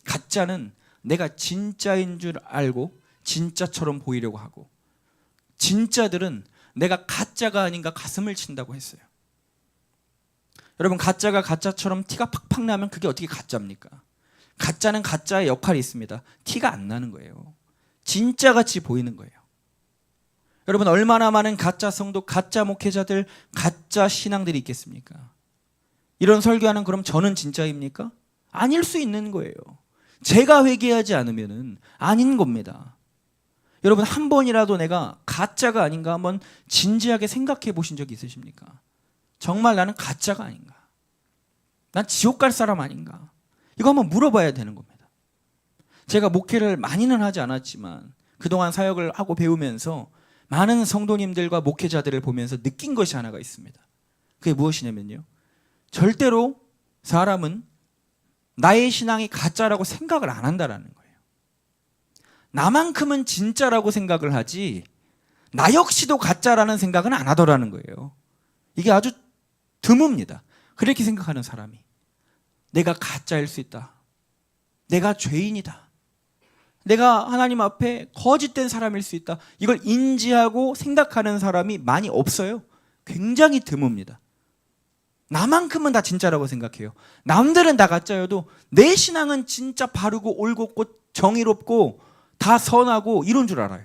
가짜는 내가 진짜인 줄 알고 진짜처럼 보이려고 하고, 진짜들은 내가 가짜가 아닌가 가슴을 친다고 했어요. 여러분, 가짜가 가짜처럼 티가 팍팍 나면 그게 어떻게 가짜입니까? 가짜는 가짜의 역할이 있습니다. 티가 안 나는 거예요. 진짜같이 보이는 거예요. 여러분, 얼마나 많은 가짜 성도, 가짜 목회자들, 가짜 신앙들이 있겠습니까? 이런 설교하는 그럼 저는 진짜입니까? 아닐 수 있는 거예요. 제가 회개하지 않으면 아닌 겁니다. 여러분, 한 번이라도 내가 가짜가 아닌가 한번 진지하게 생각해 보신 적 있으십니까? 정말 나는 가짜가 아닌가? 난 지옥 갈 사람 아닌가? 이거 한번 물어봐야 되는 겁니다. 제가 목회를 많이는 하지 않았지만 그동안 사역을 하고 배우면서 많은 성도님들과 목회자들을 보면서 느낀 것이 하나가 있습니다. 그게 무엇이냐면요, 절대로 사람은 나의 신앙이 가짜라고 생각을 안 한다라는 거예요. 나만큼은 진짜라고 생각을 하지 나 역시도 가짜라는 생각은 안 하더라는 거예요. 이게 아주 드뭅니다. 그렇게 생각하는 사람이. 내가 가짜일 수 있다. 내가 죄인이다. 내가 하나님 앞에 거짓된 사람일 수 있다. 이걸 인지하고 생각하는 사람이 많이 없어요. 굉장히 드뭅니다. 나만큼은 다 진짜라고 생각해요. 남들은 다 가짜여도 내 신앙은 진짜 바르고 올곧고 정의롭고 다 선하고 이런 줄 알아요.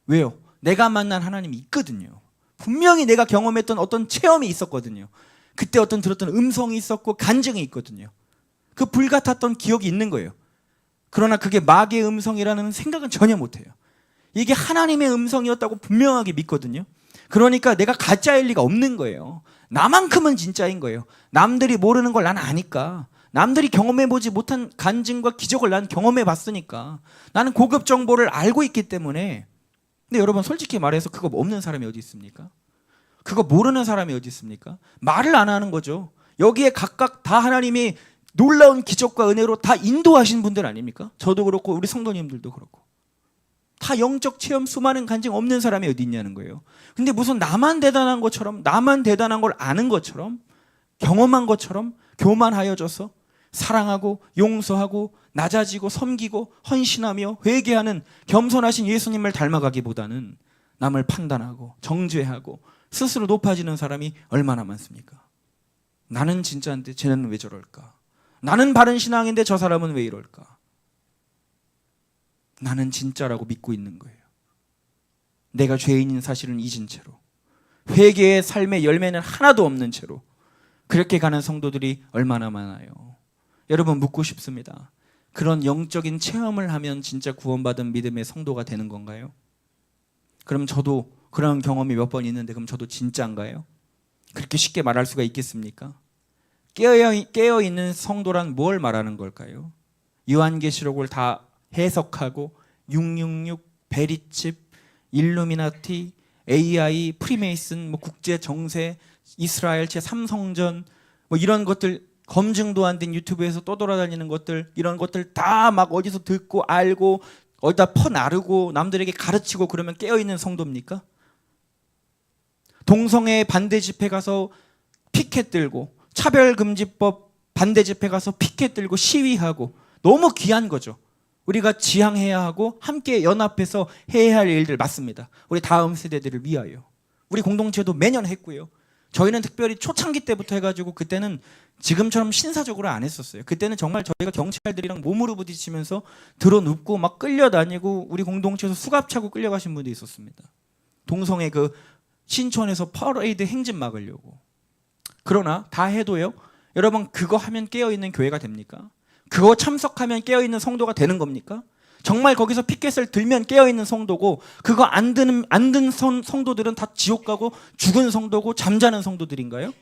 왜요? 내가 만난 하나님이 있거든요. 분명히 내가 경험했던 어떤 체험이 있었거든요. 그때 어떤 들었던 음성이 있었고 간증이 있거든요. 그 불같았던 기억이 있는 거예요. 그러나 그게 마귀의 음성이라는 생각은 전혀 못해요. 이게 하나님의 음성이었다고 분명하게 믿거든요. 그러니까 내가 가짜일 리가 없는 거예요. 나만큼은 진짜인 거예요. 남들이 모르는 걸 난 아니까. 남들이 경험해보지 못한 간증과 기적을 난 경험해봤으니까. 나는 고급 정보를 알고 있기 때문에. 근데 여러분 솔직히 말해서 그거 없는 사람이 어디 있습니까? 그거 모르는 사람이 어디 있습니까? 말을 안 하는 거죠. 여기에 각각 다 하나님이 놀라운 기적과 은혜로 다 인도하신 분들 아닙니까? 저도 그렇고 우리 성도님들도 그렇고. 다 영적 체험 수많은 간증 없는 사람이 어디 있냐는 거예요. 근데 무슨 나만 대단한 것처럼, 나만 대단한 걸 아는 것처럼, 경험한 것처럼 교만하여져서 사랑하고 용서하고 낮아지고 섬기고 헌신하며 회개하는 겸손하신 예수님을 닮아가기보다는 남을 판단하고 정죄하고 스스로 높아지는 사람이 얼마나 많습니까? 나는 진짜인데 쟤는 왜 저럴까? 나는 바른 신앙인데 저 사람은 왜 이럴까? 나는 진짜라고 믿고 있는 거예요. 내가 죄인인 사실은 잊은 채로, 회개의 삶의 열매는 하나도 없는 채로 그렇게 가는 성도들이 얼마나 많아요. 여러분 묻고 싶습니다. 그런 영적인 체험을 하면 진짜 구원받은 믿음의 성도가 되는 건가요? 그럼 저도 그런 경험이 몇 번 있는데 그럼 저도 진짜인가요? 그렇게 쉽게 말할 수가 있겠습니까? 깨어있는 성도란 뭘 말하는 걸까요? 요한계시록을 다 해석하고 666, 베리칩, 일루미나티, AI, 프리메이슨, 국제 정세, 이스라엘 제3성전 이런 것들 검증도 안 된 유튜브에서 떠돌아다니는 것들 이런 것들 다 막 어디서 듣고 알고 어디다 퍼나르고 남들에게 가르치고 그러면 깨어있는 성도입니까? 동성애 반대 집회 가서 피켓 들고 차별금지법 반대 집회 가서 피켓 들고 시위하고 너무 귀한 거죠. 우리가 지향해야 하고 함께 연합해서 해야 할 일들 맞습니다. 우리 다음 세대들을 위하여. 우리 공동체도 매년 했고요. 저희는 특별히 초창기 때부터 해가지고 그때는 지금처럼 신사적으로 안 했었어요. 그때는 정말 저희가 경찰들이랑 몸으로 부딪히면서 들어눕고 막 끌려다니고 우리 공동체에서 수갑 차고 끌려가신 분도 있었습니다. 동성애 그 신촌에서 퍼레이드 행진 막으려고. 그러나 다 해도요. 여러분 그거 하면 깨어있는 교회가 됩니까? 그거 참석하면 깨어있는 성도가 되는 겁니까? 정말 거기서 피켓을 들면 깨어있는 성도고 그거 안 든 성도들은 다 지옥 가고 죽은 성도고 잠자는 성도들인가요?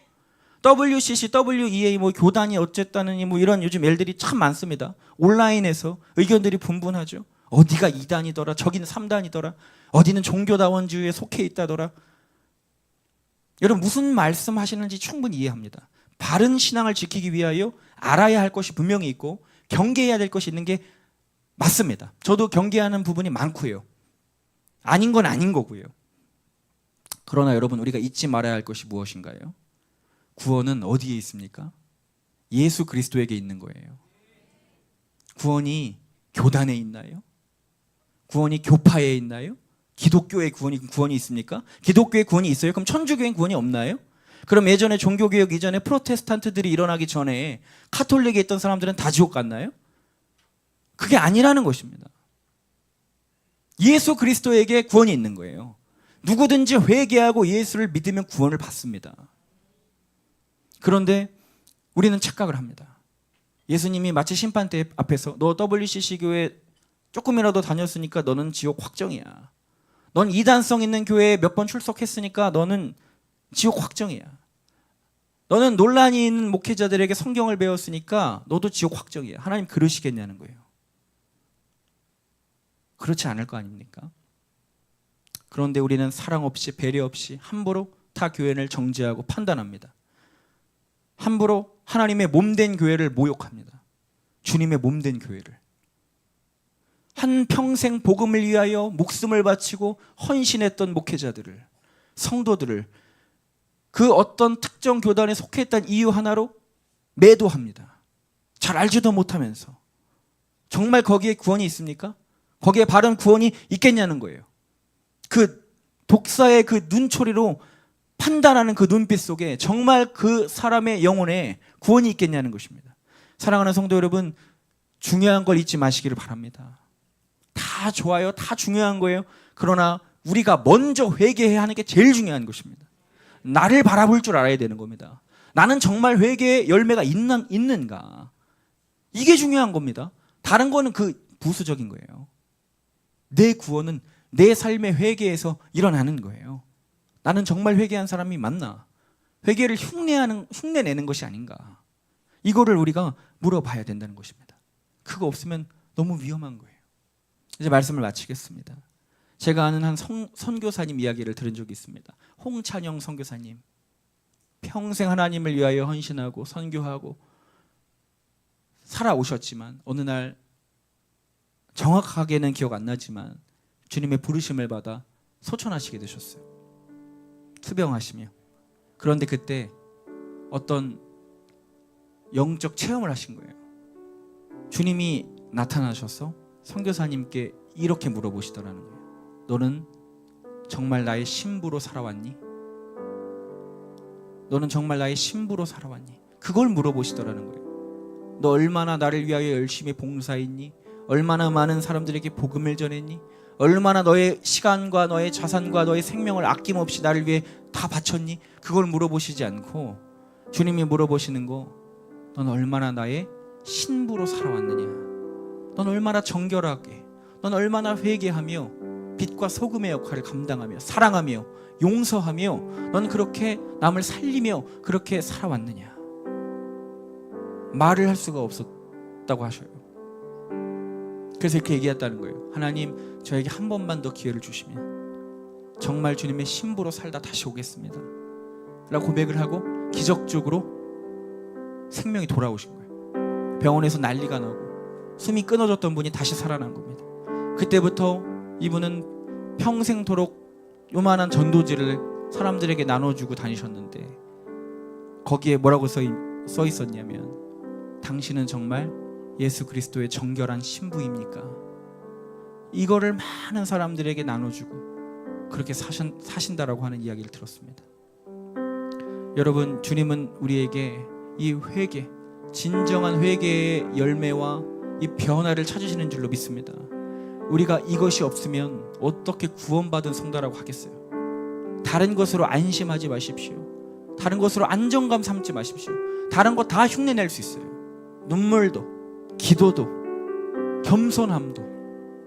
WCC, WEA 교단이 어쨌다느니 이런 요즘 일들이 참 많습니다. 온라인에서 의견들이 분분하죠. 어디가 2단이더라 저기는 3단이더라 어디는 종교다원주의에 속해 있다더라. 여러분 무슨 말씀하시는지 충분히 이해합니다. 바른 신앙을 지키기 위하여 알아야 할 것이 분명히 있고 경계해야 될 것이 있는 게 맞습니다. 저도 경계하는 부분이 많고요. 아닌 건 아닌 거고요. 그러나 여러분 우리가 잊지 말아야 할 것이 무엇인가요? 구원은 어디에 있습니까? 예수 그리스도에게 있는 거예요. 구원이 교단에 있나요? 구원이 교파에 있나요? 기독교의 구원이 있습니까? 기독교의 구원이 있어요? 그럼 천주교의 구원이 없나요? 그럼 예전에 종교개혁 이전에 프로테스탄트들이 일어나기 전에 카톨릭에 있던 사람들은 다 지옥 갔나요? 그게 아니라는 것입니다. 예수 그리스도에게 구원이 있는 거예요. 누구든지 회개하고 예수를 믿으면 구원을 받습니다. 그런데 우리는 착각을 합니다. 예수님이 마치 심판대 앞에서 너 WCC 교회 조금이라도 다녔으니까 너는 지옥 확정이야. 넌 이단성 있는 교회에 몇 번 출석했으니까 너는 지옥 확정이야. 너는 논란이 있는 목회자들에게 성경을 배웠으니까 너도 지옥 확정이야. 하나님 그러시겠냐는 거예요. 그렇지 않을 거 아닙니까? 그런데 우리는 사랑 없이 배려 없이 함부로 타 교회를 정죄하고 판단합니다. 함부로 하나님의 몸된 교회를 모욕합니다. 주님의 몸된 교회를. 한 평생 복음을 위하여 목숨을 바치고 헌신했던 목회자들을, 성도들을 그 어떤 특정 교단에 속했던 이유 하나로 매도합니다. 잘 알지도 못하면서. 정말 거기에 구원이 있습니까? 거기에 바른 구원이 있겠냐는 거예요. 그 독사의 그 눈초리로 판단하는 그 눈빛 속에 정말 그 사람의 영혼에 구원이 있겠냐는 것입니다. 사랑하는 성도 여러분, 중요한 걸 잊지 마시기를 바랍니다. 다 좋아요. 다 중요한 거예요. 그러나 우리가 먼저 회개해야 하는 게 제일 중요한 것입니다. 나를 바라볼 줄 알아야 되는 겁니다. 나는 정말 회개의 열매가 있는가? 이게 중요한 겁니다. 다른 거는 그 부수적인 거예요. 내 구원은 내 삶의 회개에서 일어나는 거예요. 나는 정말 회개한 사람이 맞나? 회개를 흉내내는 것이 아닌가? 이거를 우리가 물어봐야 된다는 것입니다. 그거 없으면 너무 위험한 거예요. 이제 말씀을 마치겠습니다. 제가 아는 한 선교사님 이야기를 들은 적이 있습니다. 홍찬영 선교사님. 평생 하나님을 위하여 헌신하고 선교하고 살아오셨지만 어느 날, 정확하게는 기억 안 나지만 주님의 부르심을 받아 소천하시게 되셨어요. 투병하시며. 그런데 그때 어떤 영적 체험을 하신 거예요. 주님이 나타나셔서 선교사님께 이렇게 물어보시더라는 거예요. 너는 정말 나의 신부로 살아왔니? 너는 정말 나의 신부로 살아왔니? 그걸 물어보시더라는 거예요. 너 얼마나 나를 위하여 열심히 봉사했니? 얼마나 많은 사람들에게 복음을 전했니? 얼마나 너의 시간과 너의 자산과 너의 생명을 아낌없이 나를 위해 다 바쳤니? 그걸 물어보시지 않고 주님이 물어보시는 거, 넌 얼마나 나의 신부로 살아왔느냐? 넌 얼마나 정결하게, 넌 얼마나 회개하며 빛과 소금의 역할을 감당하며 사랑하며 용서하며 넌 그렇게 남을 살리며 그렇게 살아왔느냐? 말을 할 수가 없었다고 하셔요. 그래서 이렇게 얘기했다는 거예요. 하나님, 저에게 한 번만 더 기회를 주시면 정말 주님의 신부로 살다 다시 오겠습니다 라고 고백을 하고 기적적으로 생명이 돌아오신 거예요. 병원에서 난리가 나고 숨이 끊어졌던 분이 다시 살아난 겁니다. 그때부터 이분은 평생토록 요만한 전도지를 사람들에게 나눠주고 다니셨는데 거기에 뭐라고 써 있었냐면, 당신은 정말 예수 그리스도의 정결한 신부입니까? 이거를 많은 사람들에게 나눠주고 그렇게 사신다라고 하는 이야기를 들었습니다. 여러분, 주님은 우리에게 이 회개, 진정한 회개의 열매와 이 변화를 찾으시는 줄로 믿습니다. 우리가 이것이 없으면 어떻게 구원받은 성도라고 하겠어요? 다른 것으로 안심하지 마십시오. 다른 것으로 안정감 삼지 마십시오. 다른 거 다 흉내낼 수 있어요. 눈물도, 기도도, 겸손함도,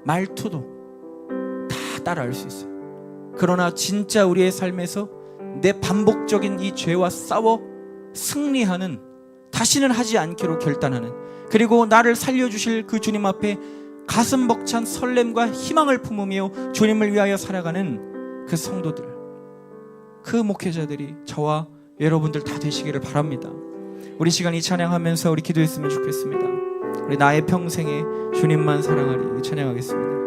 말투도 다 따라할 수 있어요. 그러나 진짜 우리의 삶에서 내 반복적인 이 죄와 싸워 승리하는, 다시는 하지 않기로 결단하는, 그리고 나를 살려주실 그 주님 앞에 가슴 벅찬 설렘과 희망을 품으며 주님을 위하여 살아가는 그 성도들, 그 목회자들이 저와 여러분들 다 되시기를 바랍니다. 우리 시간이 찬양하면서 우리 기도했으면 좋겠습니다. 우리 나의 평생에 주님만 사랑하리 찬양하겠습니다.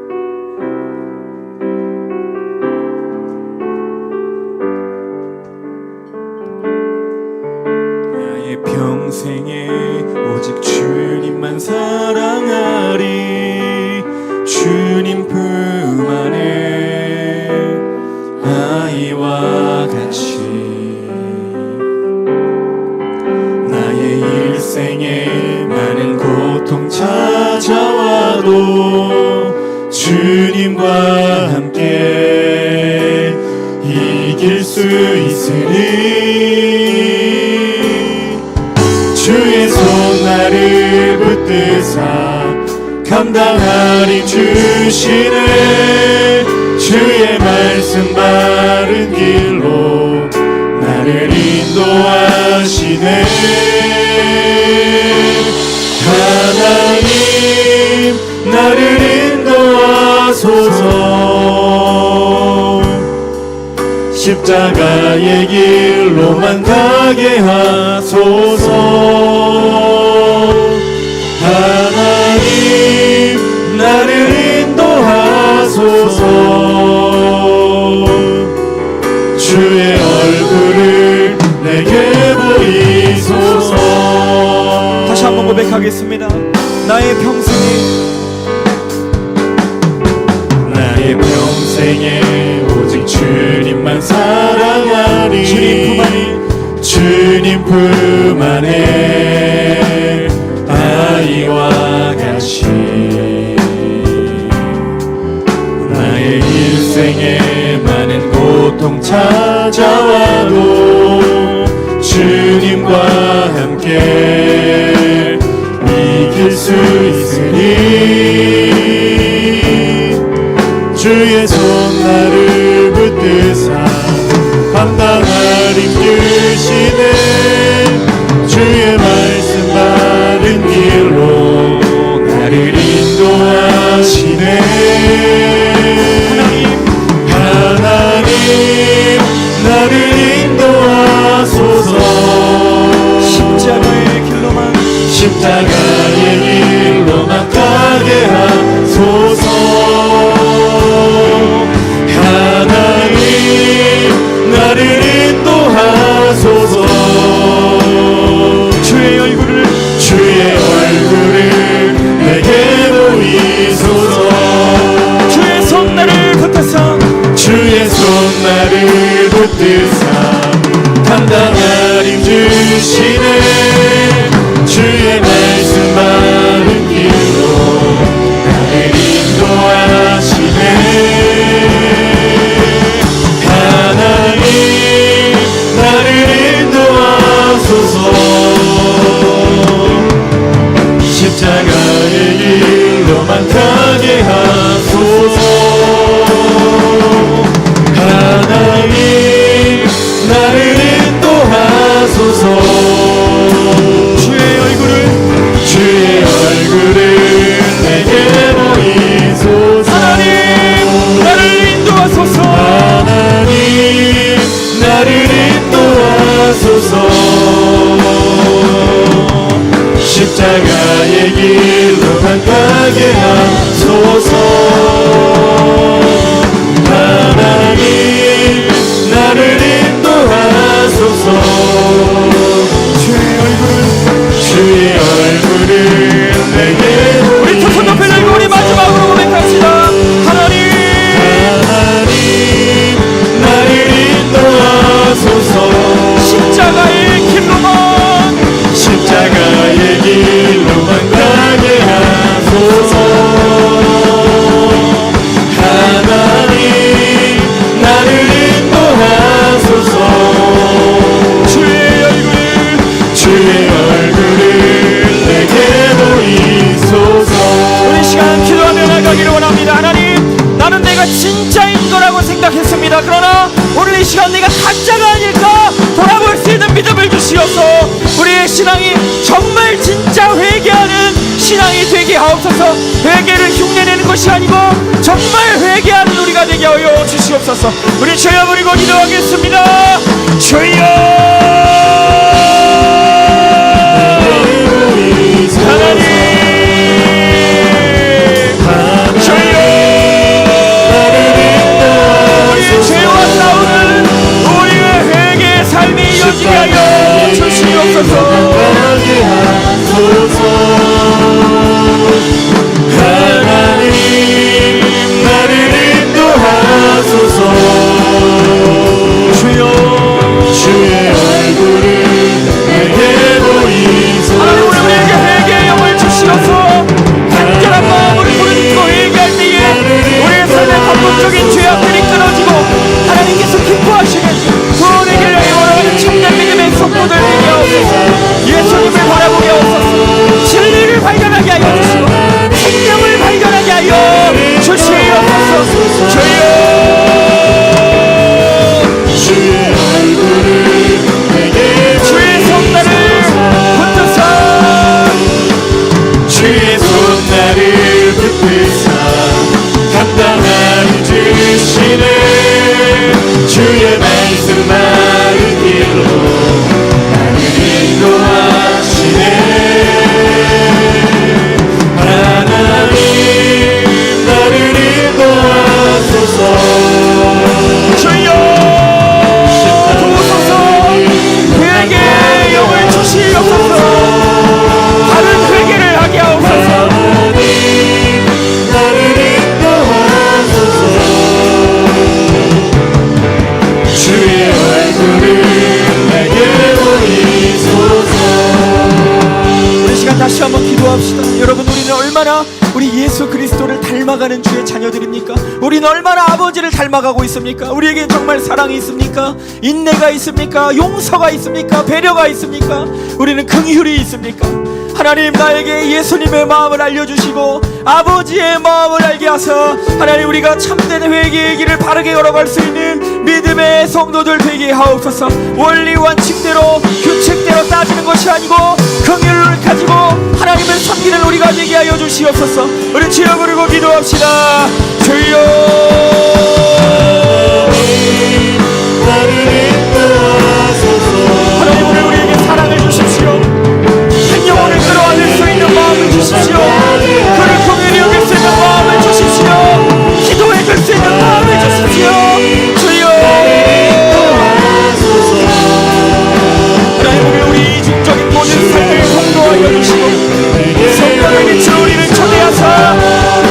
나의 평생에 오직 주님만 사랑하리. 주님 품 안에 아이와 같이 나의 일생에 많은 고통 찾아와도 주님과 함께 이길 수 있으리. 주의 손 나를 붙드사 감당하리 주시네. 주의 말씀 바른 길로 나를 인도하시네. 하나님 나를 인도하소서. 십자가의 길로만 가게 하소서. 하나님 나를 다시 한번 고백하겠습니다. 나의 평생에 나의 평생에 오직 주님만 사랑하리. 주님 품 안에 아이와 같이 나의 인생에 많은 고통 찾아와도 주님과 함께 이길 수 있으니 주의 손 나를 붙드사 감당하리 주시네. 주의 말씀 바른 길로 나를 인도하시네. 하나님 나를 인도하소서. 십자가의 길로만 가게 하소서. 하나님 나를 인도하소서. 주의 얼굴을 내게 보이소서. 주의 손 나를 붙드사 감당하리 주시네. 주의 말씀 바른 길로 나를 인도하시네. 하나님 나를 인도하소서. 십자가의 길로만 가게 하소서. 하나님 나를 인도하소서. 주의 얼굴을 내게 보이소서. 하나님 나를 인도하소서. 하나님 나를 인도하소서. 십자가의 길로만 가게 하소서. 하나님 나를 인도하소서. 주의 얼굴을 내게 우리 두 손 높이 들고 우리 마지막으로 고백합시다. 하나님 나를 인도하소서. 십자가의 길로만 가게 하소서. 하나님 나를 인도하소서. 주의 얼굴을 내게 보이소서. 우리 시간 기도하며 나가기를 원합니다. 하나님 나는 내가 진짜인 거라고 생각했습니다. 그러나 오늘 이 시간 내가 가짜가 아닐까 돌아볼 수 있는 믿음을 주시옵소서. 우리의 신앙이 정말 진짜 회개하는 신앙이 되게 하옵소서. 회개를 흉내내는 것이 아니고 정말 회개하는 우리가 되게 하여 주시옵소서. 우리 주여 부르고 기도하겠습니다. 주여 하나님 주여 우리의 죄와 싸우는 우리의 회개의 삶이 이어지게 하여 주시옵소서. 하나님 나를 인도하소서. 주의 얼굴을 다시 한번 기도합시다. 여러분, 우리는 얼마나 우리 예수 그리스도를 닮아가는 주의 자녀들입니까? 우리는 얼마나 아버지를 닮아가고 있습니까? 우리에게 정말 사랑이 있습니까? 인내가 있습니까? 용서가 있습니까? 배려가 있습니까? 우리는 긍휼이 있습니까? 하나님, 나에게 예수님의 마음을 알려주시고 아버지의 마음을 알게 하사 하나님, 우리가 참된 회개의 길을 바르게 걸어갈 수 있는 믿음의 성도들 되게 하옵소서. 원리 원칙대로 규칙대로 따지는 것이 아니고 긍휼을 가지고 하나님을 섬기는 우리가 되게 하여 주시옵소서. 우리 주여 부르고 기도합시다. 주여, 하나님, 오늘 우리에게 사랑을 주십시오. 한 영혼을 끌어안을 수 있는 마음을 주십시오. 그를 긍휼히 여길 수 있는 마음을 주십시오. 기도해 줄 수 있는 마음을 주십시오. 주여, 하나님, 오늘 우리 이중적인 모든 삶을 통로하여 주시고 성령의 빛으로 우리를 초대하사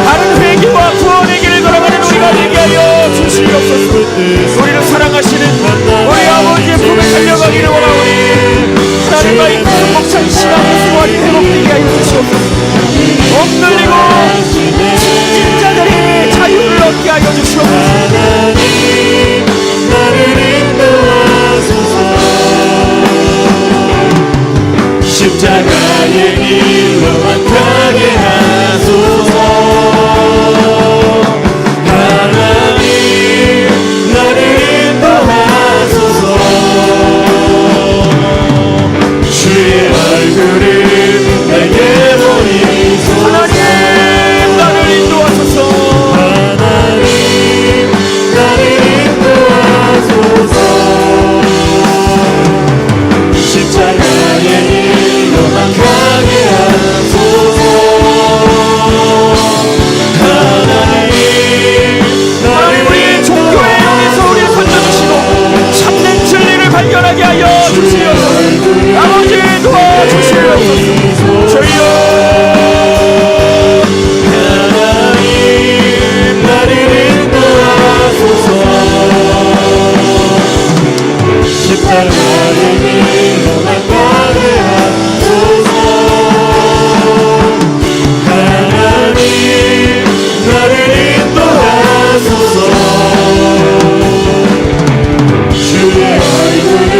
바른 회개와 구원의 길을 걸어가는 우리가 되게 하여 주시옵소서. 우리를 사랑하시는 우리 아버지의 품에 달려가기를 원하오니 하나님과의 행복한 신앙의 생활이 회복되게 하여 주시옵소서. 억눌리고 징진 자들이 자유를 얻게 하여 주시옵소서. 십자가의 길로만 가게 하소서. 하나님, 나를 인도하소서. 주의 얼굴을 내게 보이소서. 하나님, 나를 인도하소서. 하나님, 나를 인도하소서. 십자가의 길로만 가게 하소서. 하나님, 우리의 종교의 영에서 우리를 건져주시고 참된 진리를 발견하게 하여 주시옵소서. 아버지, 도와주시옵소서. 주여, 하나님, 나를 인도하소서. 십자가의 길로만 가게 하소서. 하나님, 나를 인도하소서. 주의 얼굴을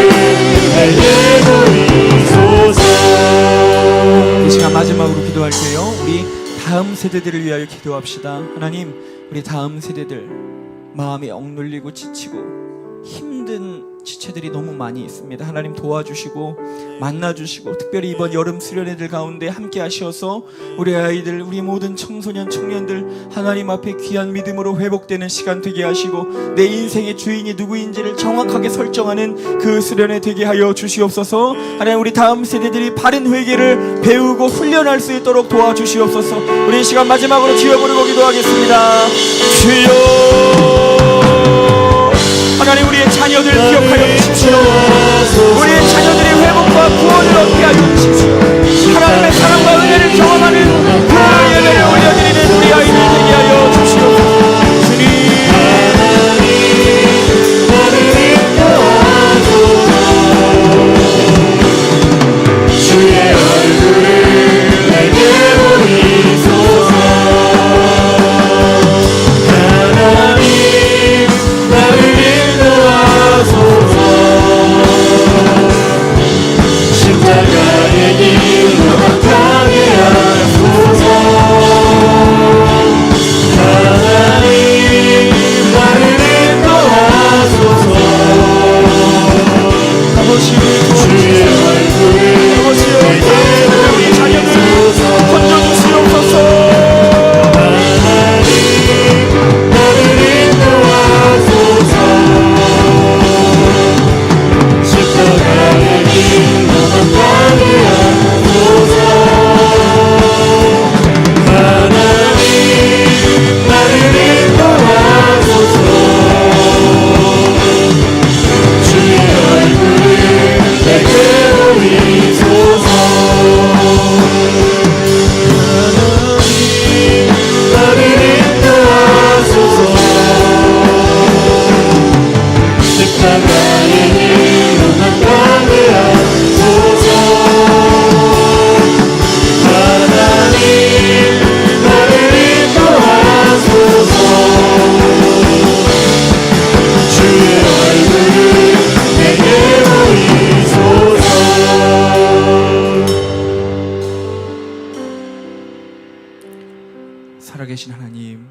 내게 보이소서. 이 시간 마지막으로 기도할게요. 우리 다음 세대들을 위하여 기도합시다. 하나님, 우리 다음 세대들 마음이 억눌리고 지치고 힘든 지체들이 너무 많이 있습니다. 하나님, 도와주시고 만나주시고 특별히 이번 여름 수련회들 가운데 함께 하셔서 우리 아이들, 우리 모든 청소년 청년들 하나님 앞에 귀한 믿음으로 회복되는 시간 되게 하시고 내 인생의 주인이 누구인지를 정확하게 설정하는 그 수련회 되게 하여 주시옵소서. 하나님, 우리 다음 세대들이 바른 회개를 배우고 훈련할 수 있도록 도와주시옵소서. 우리 이 시간 마지막으로 주여 부르고 기도하겠습니다. 주여, 하나님, 우리의 자녀들 기억하여 주십시오. 우리의 자녀들이 회복과 구원을 얻게 하여 주십시오. 하나님의 사랑과 은혜를 경험하는 그 예배를 올려드리는 우리 아이들 되게 하여 주시옵소서. 주님, 주의 얼굴을 내게 보이소서. 하나님, 나를 인도하소서. 십자가의 길 살아계신 하나님,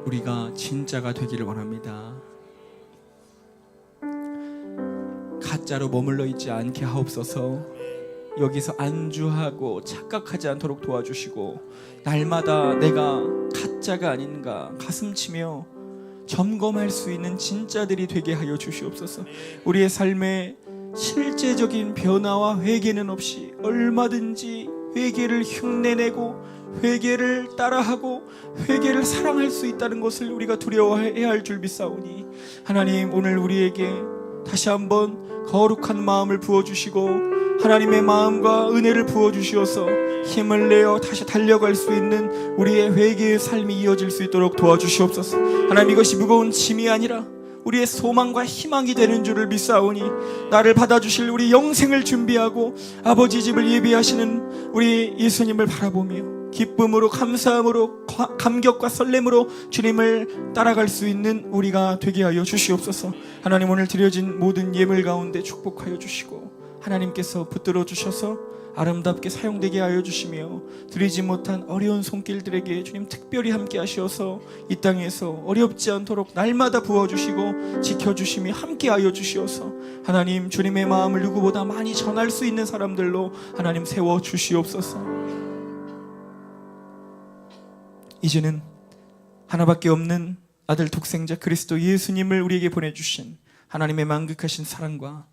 우리가 진짜가 되기를 원합니다. 가짜로 머물러 있지 않게 하옵소서. 여기서 안주하고 착각하지 않도록 도와주시고, 날마다 내가 가짜가 아닌가 가슴치며 점검할 수 있는 진짜들이 되게 하여 주시옵소서. 우리의 삶에 실제적인 변화와 회개는 없이 얼마든지 회개를 흉내내고 회개를 따라하고 회개를 사랑할 수 있다는 것을 우리가 두려워해야 할 줄 믿사오니, 하나님 오늘 우리에게 다시 한번 거룩한 마음을 부어주시고 하나님의 마음과 은혜를 부어주시어서 힘을 내어 다시 달려갈 수 있는 우리의 회개의 삶이 이어질 수 있도록 도와주시옵소서. 하나님, 이것이 무거운 짐이 아니라 우리의 소망과 희망이 되는 줄을 믿사오니, 나를 받아주실 우리 영생을 준비하고 아버지 집을 예비하시는 우리 예수님을 바라보며 기쁨으로, 감사함으로, 감격과 설렘으로 주님을 따라갈 수 있는 우리가 되게 하여 주시옵소서. 하나님, 오늘 드려진 모든 예물 가운데 축복하여 주시고 하나님께서 붙들어 주셔서 아름답게 사용되게 하여 주시며, 드리지 못한 어려운 손길들에게 주님 특별히 함께 하시어서 이 땅에서 어렵지 않도록 날마다 부어주시고 지켜주심이 함께 하여 주시어서, 하나님 주님의 마음을 누구보다 많이 전할 수 있는 사람들로 하나님 세워 주시옵소서. 이제는 하나밖에 없는 아들 독생자 그리스도 예수님을 우리에게 보내주신 하나님의 만극하신 사랑과,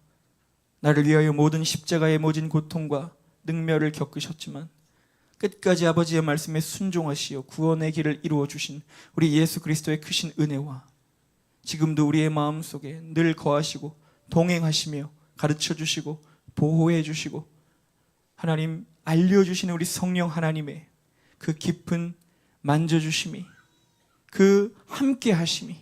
나를 위하여 모든 십자가의 모진 고통과 능멸을 겪으셨지만 끝까지 아버지의 말씀에 순종하시어 구원의 길을 이루어 주신 우리 예수 그리스도의 크신 은혜와, 지금도 우리의 마음속에 늘 거하시고 동행하시며 가르쳐 주시고 보호해 주시고 하나님 알려주시는 우리 성령 하나님의 그 깊은 만져주심이, 그 함께 하심이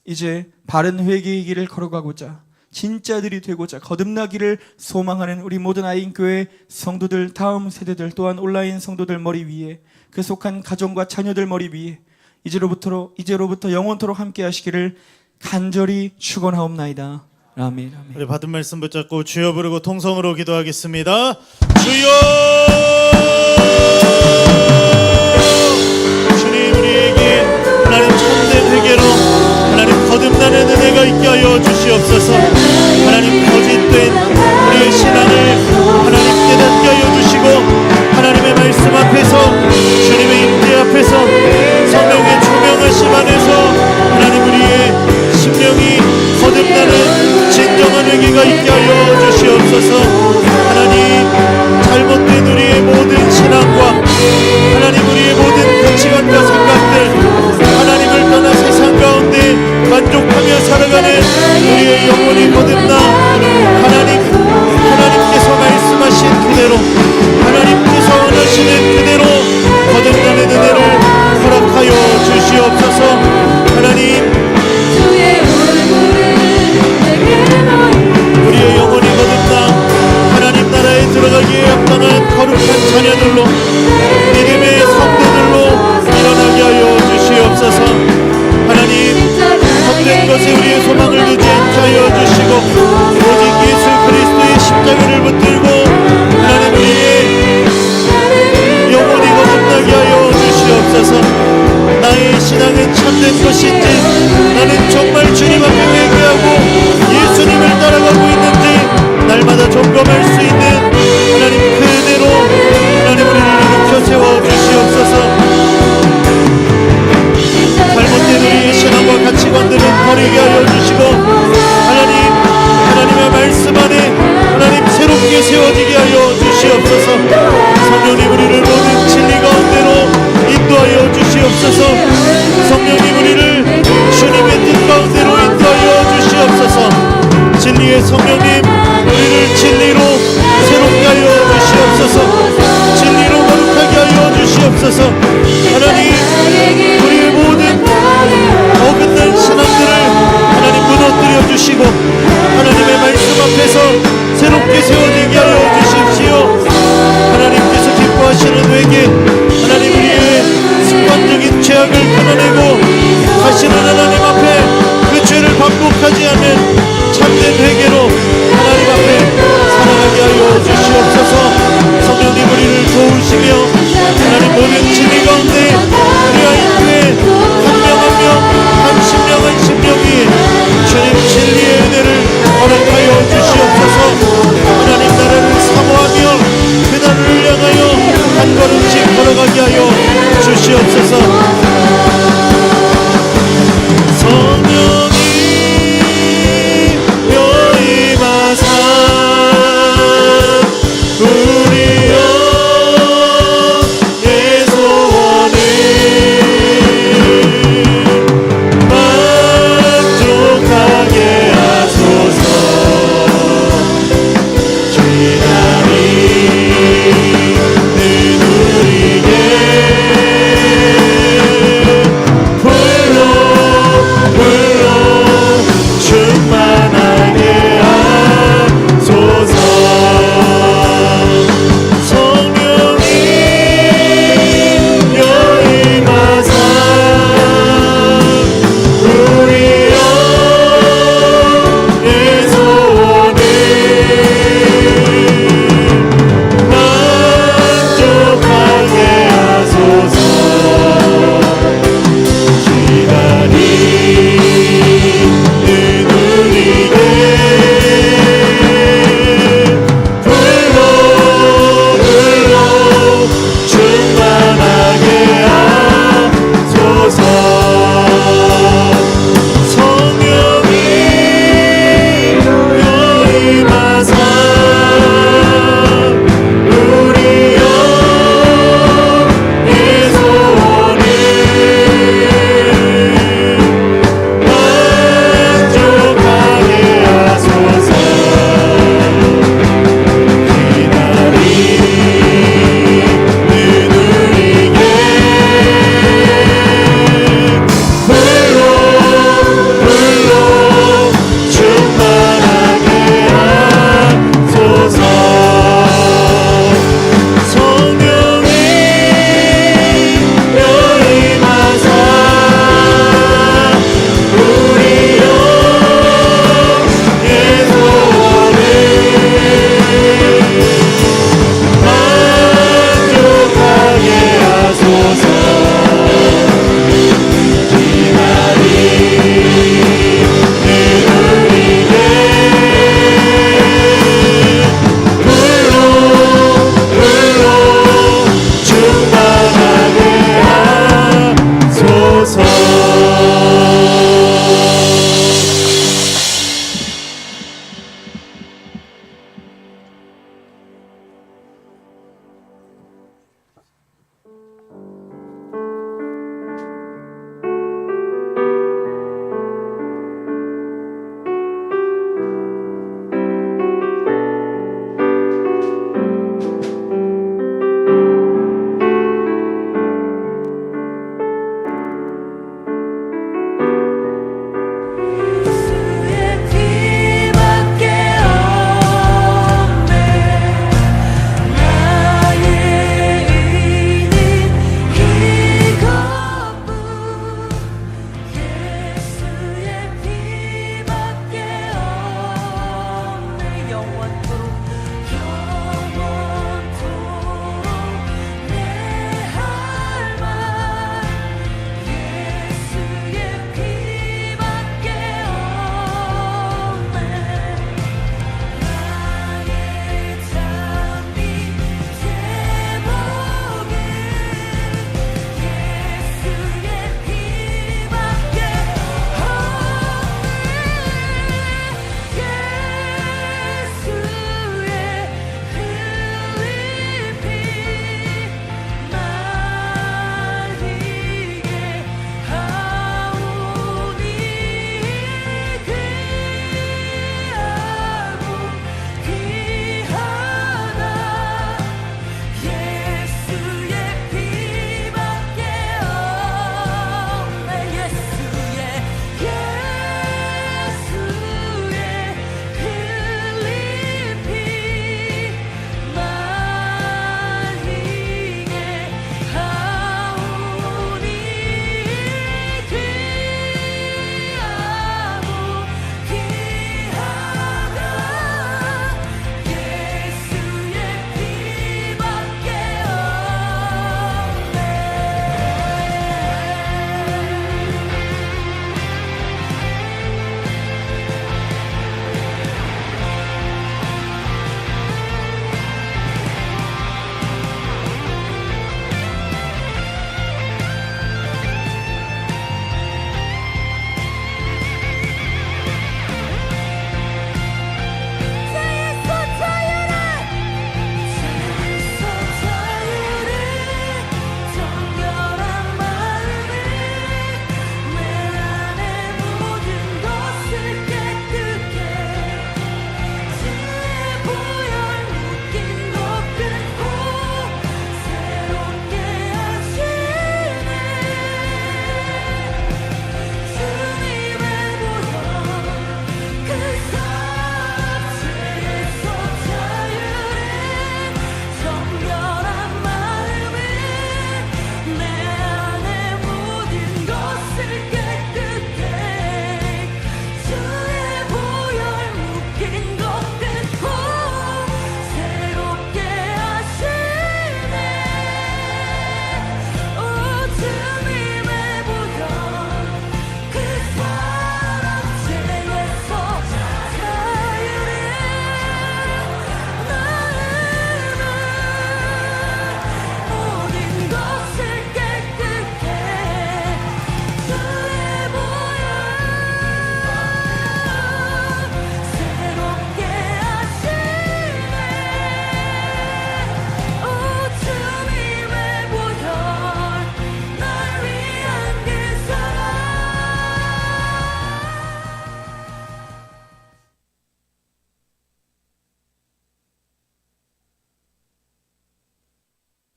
이제 바른 회개의 길을 걸어가고자 진짜들이 되고자 거듭나기를 소망하는 우리 모든 아인교회 성도들, 다음 세대들, 또한 온라인 성도들 머리 위에, 그 속한 가정과 자녀들 머리 위에 이제로부터 영원토록 함께 하시기를 간절히 축원하옵나이다. 아멘. 우리 받은 말씀 붙잡고 주여 부르고 통성으로 기도하겠습니다. 주여! 주님, 우리에게 하나님 참된 회개로 하나님 거듭나는 은혜가 있게 하여 주시옵소서. 하나님 거짓된 우리의 신앙을 하나님 깨닫게 하여 주시고, 하나님의 말씀 앞에서, 주님의 임재 앞에서, 성령의 조명하심 안에서 하나님 우리의 심령이 거듭나는 진정한 회개가 있게 하여 주시옵소서. 하나님, 잘못된 우리의 모든 신앙과 하나님 우리의 모든 가치관과 생각들, 하나님을 떠나 세상 가운데 만족하며 살아가는 우리의 영혼이 거듭나 하나님께서 말씀하신 그대로, 하나님께서 원하시는 그대로 거듭나는 은혜를 허락하여 주시옵소서. 하나님, 우리의 영혼이 거듭나 하나님 나라에 들어가기에 합당한 거룩한 자녀들로, 믿음의 성도들로 일어나게 하여 주시옵소서. 하나님, 헛된 것에 우리의 소망을 두지 않게 하여 주시고, 오직 예수 그리스도의 십자가를 붙들고 하나님 우리의 영혼이 거듭나게 하여 주시옵소서. 나의 신앙은 참된 것인지, 나는 정말 주님 앞에 회개하고 예수님을 따라가고 있는지 날마다 점검할 수 있는 하나님 그대로 하나님 우리를 일으켜 세워 주시옵소서. 잘못된 우리의 신앙과 가치관들은 버리게 하여 주시고, 하나님의 말씀 안에 하나님 새롭게 세워지게 하여 주시옵소서. 성령님, 우리를 모든 진리 가운데로 인도하여 주시옵소서. 성령님, 우리를 주님의 뜻 가운데로 인도하여 주시옵소서. 진리의 성령님, 우리를 진리로 새롭게 하여 주시옵소서. 진리로 거룩하게 하여 주시옵소서.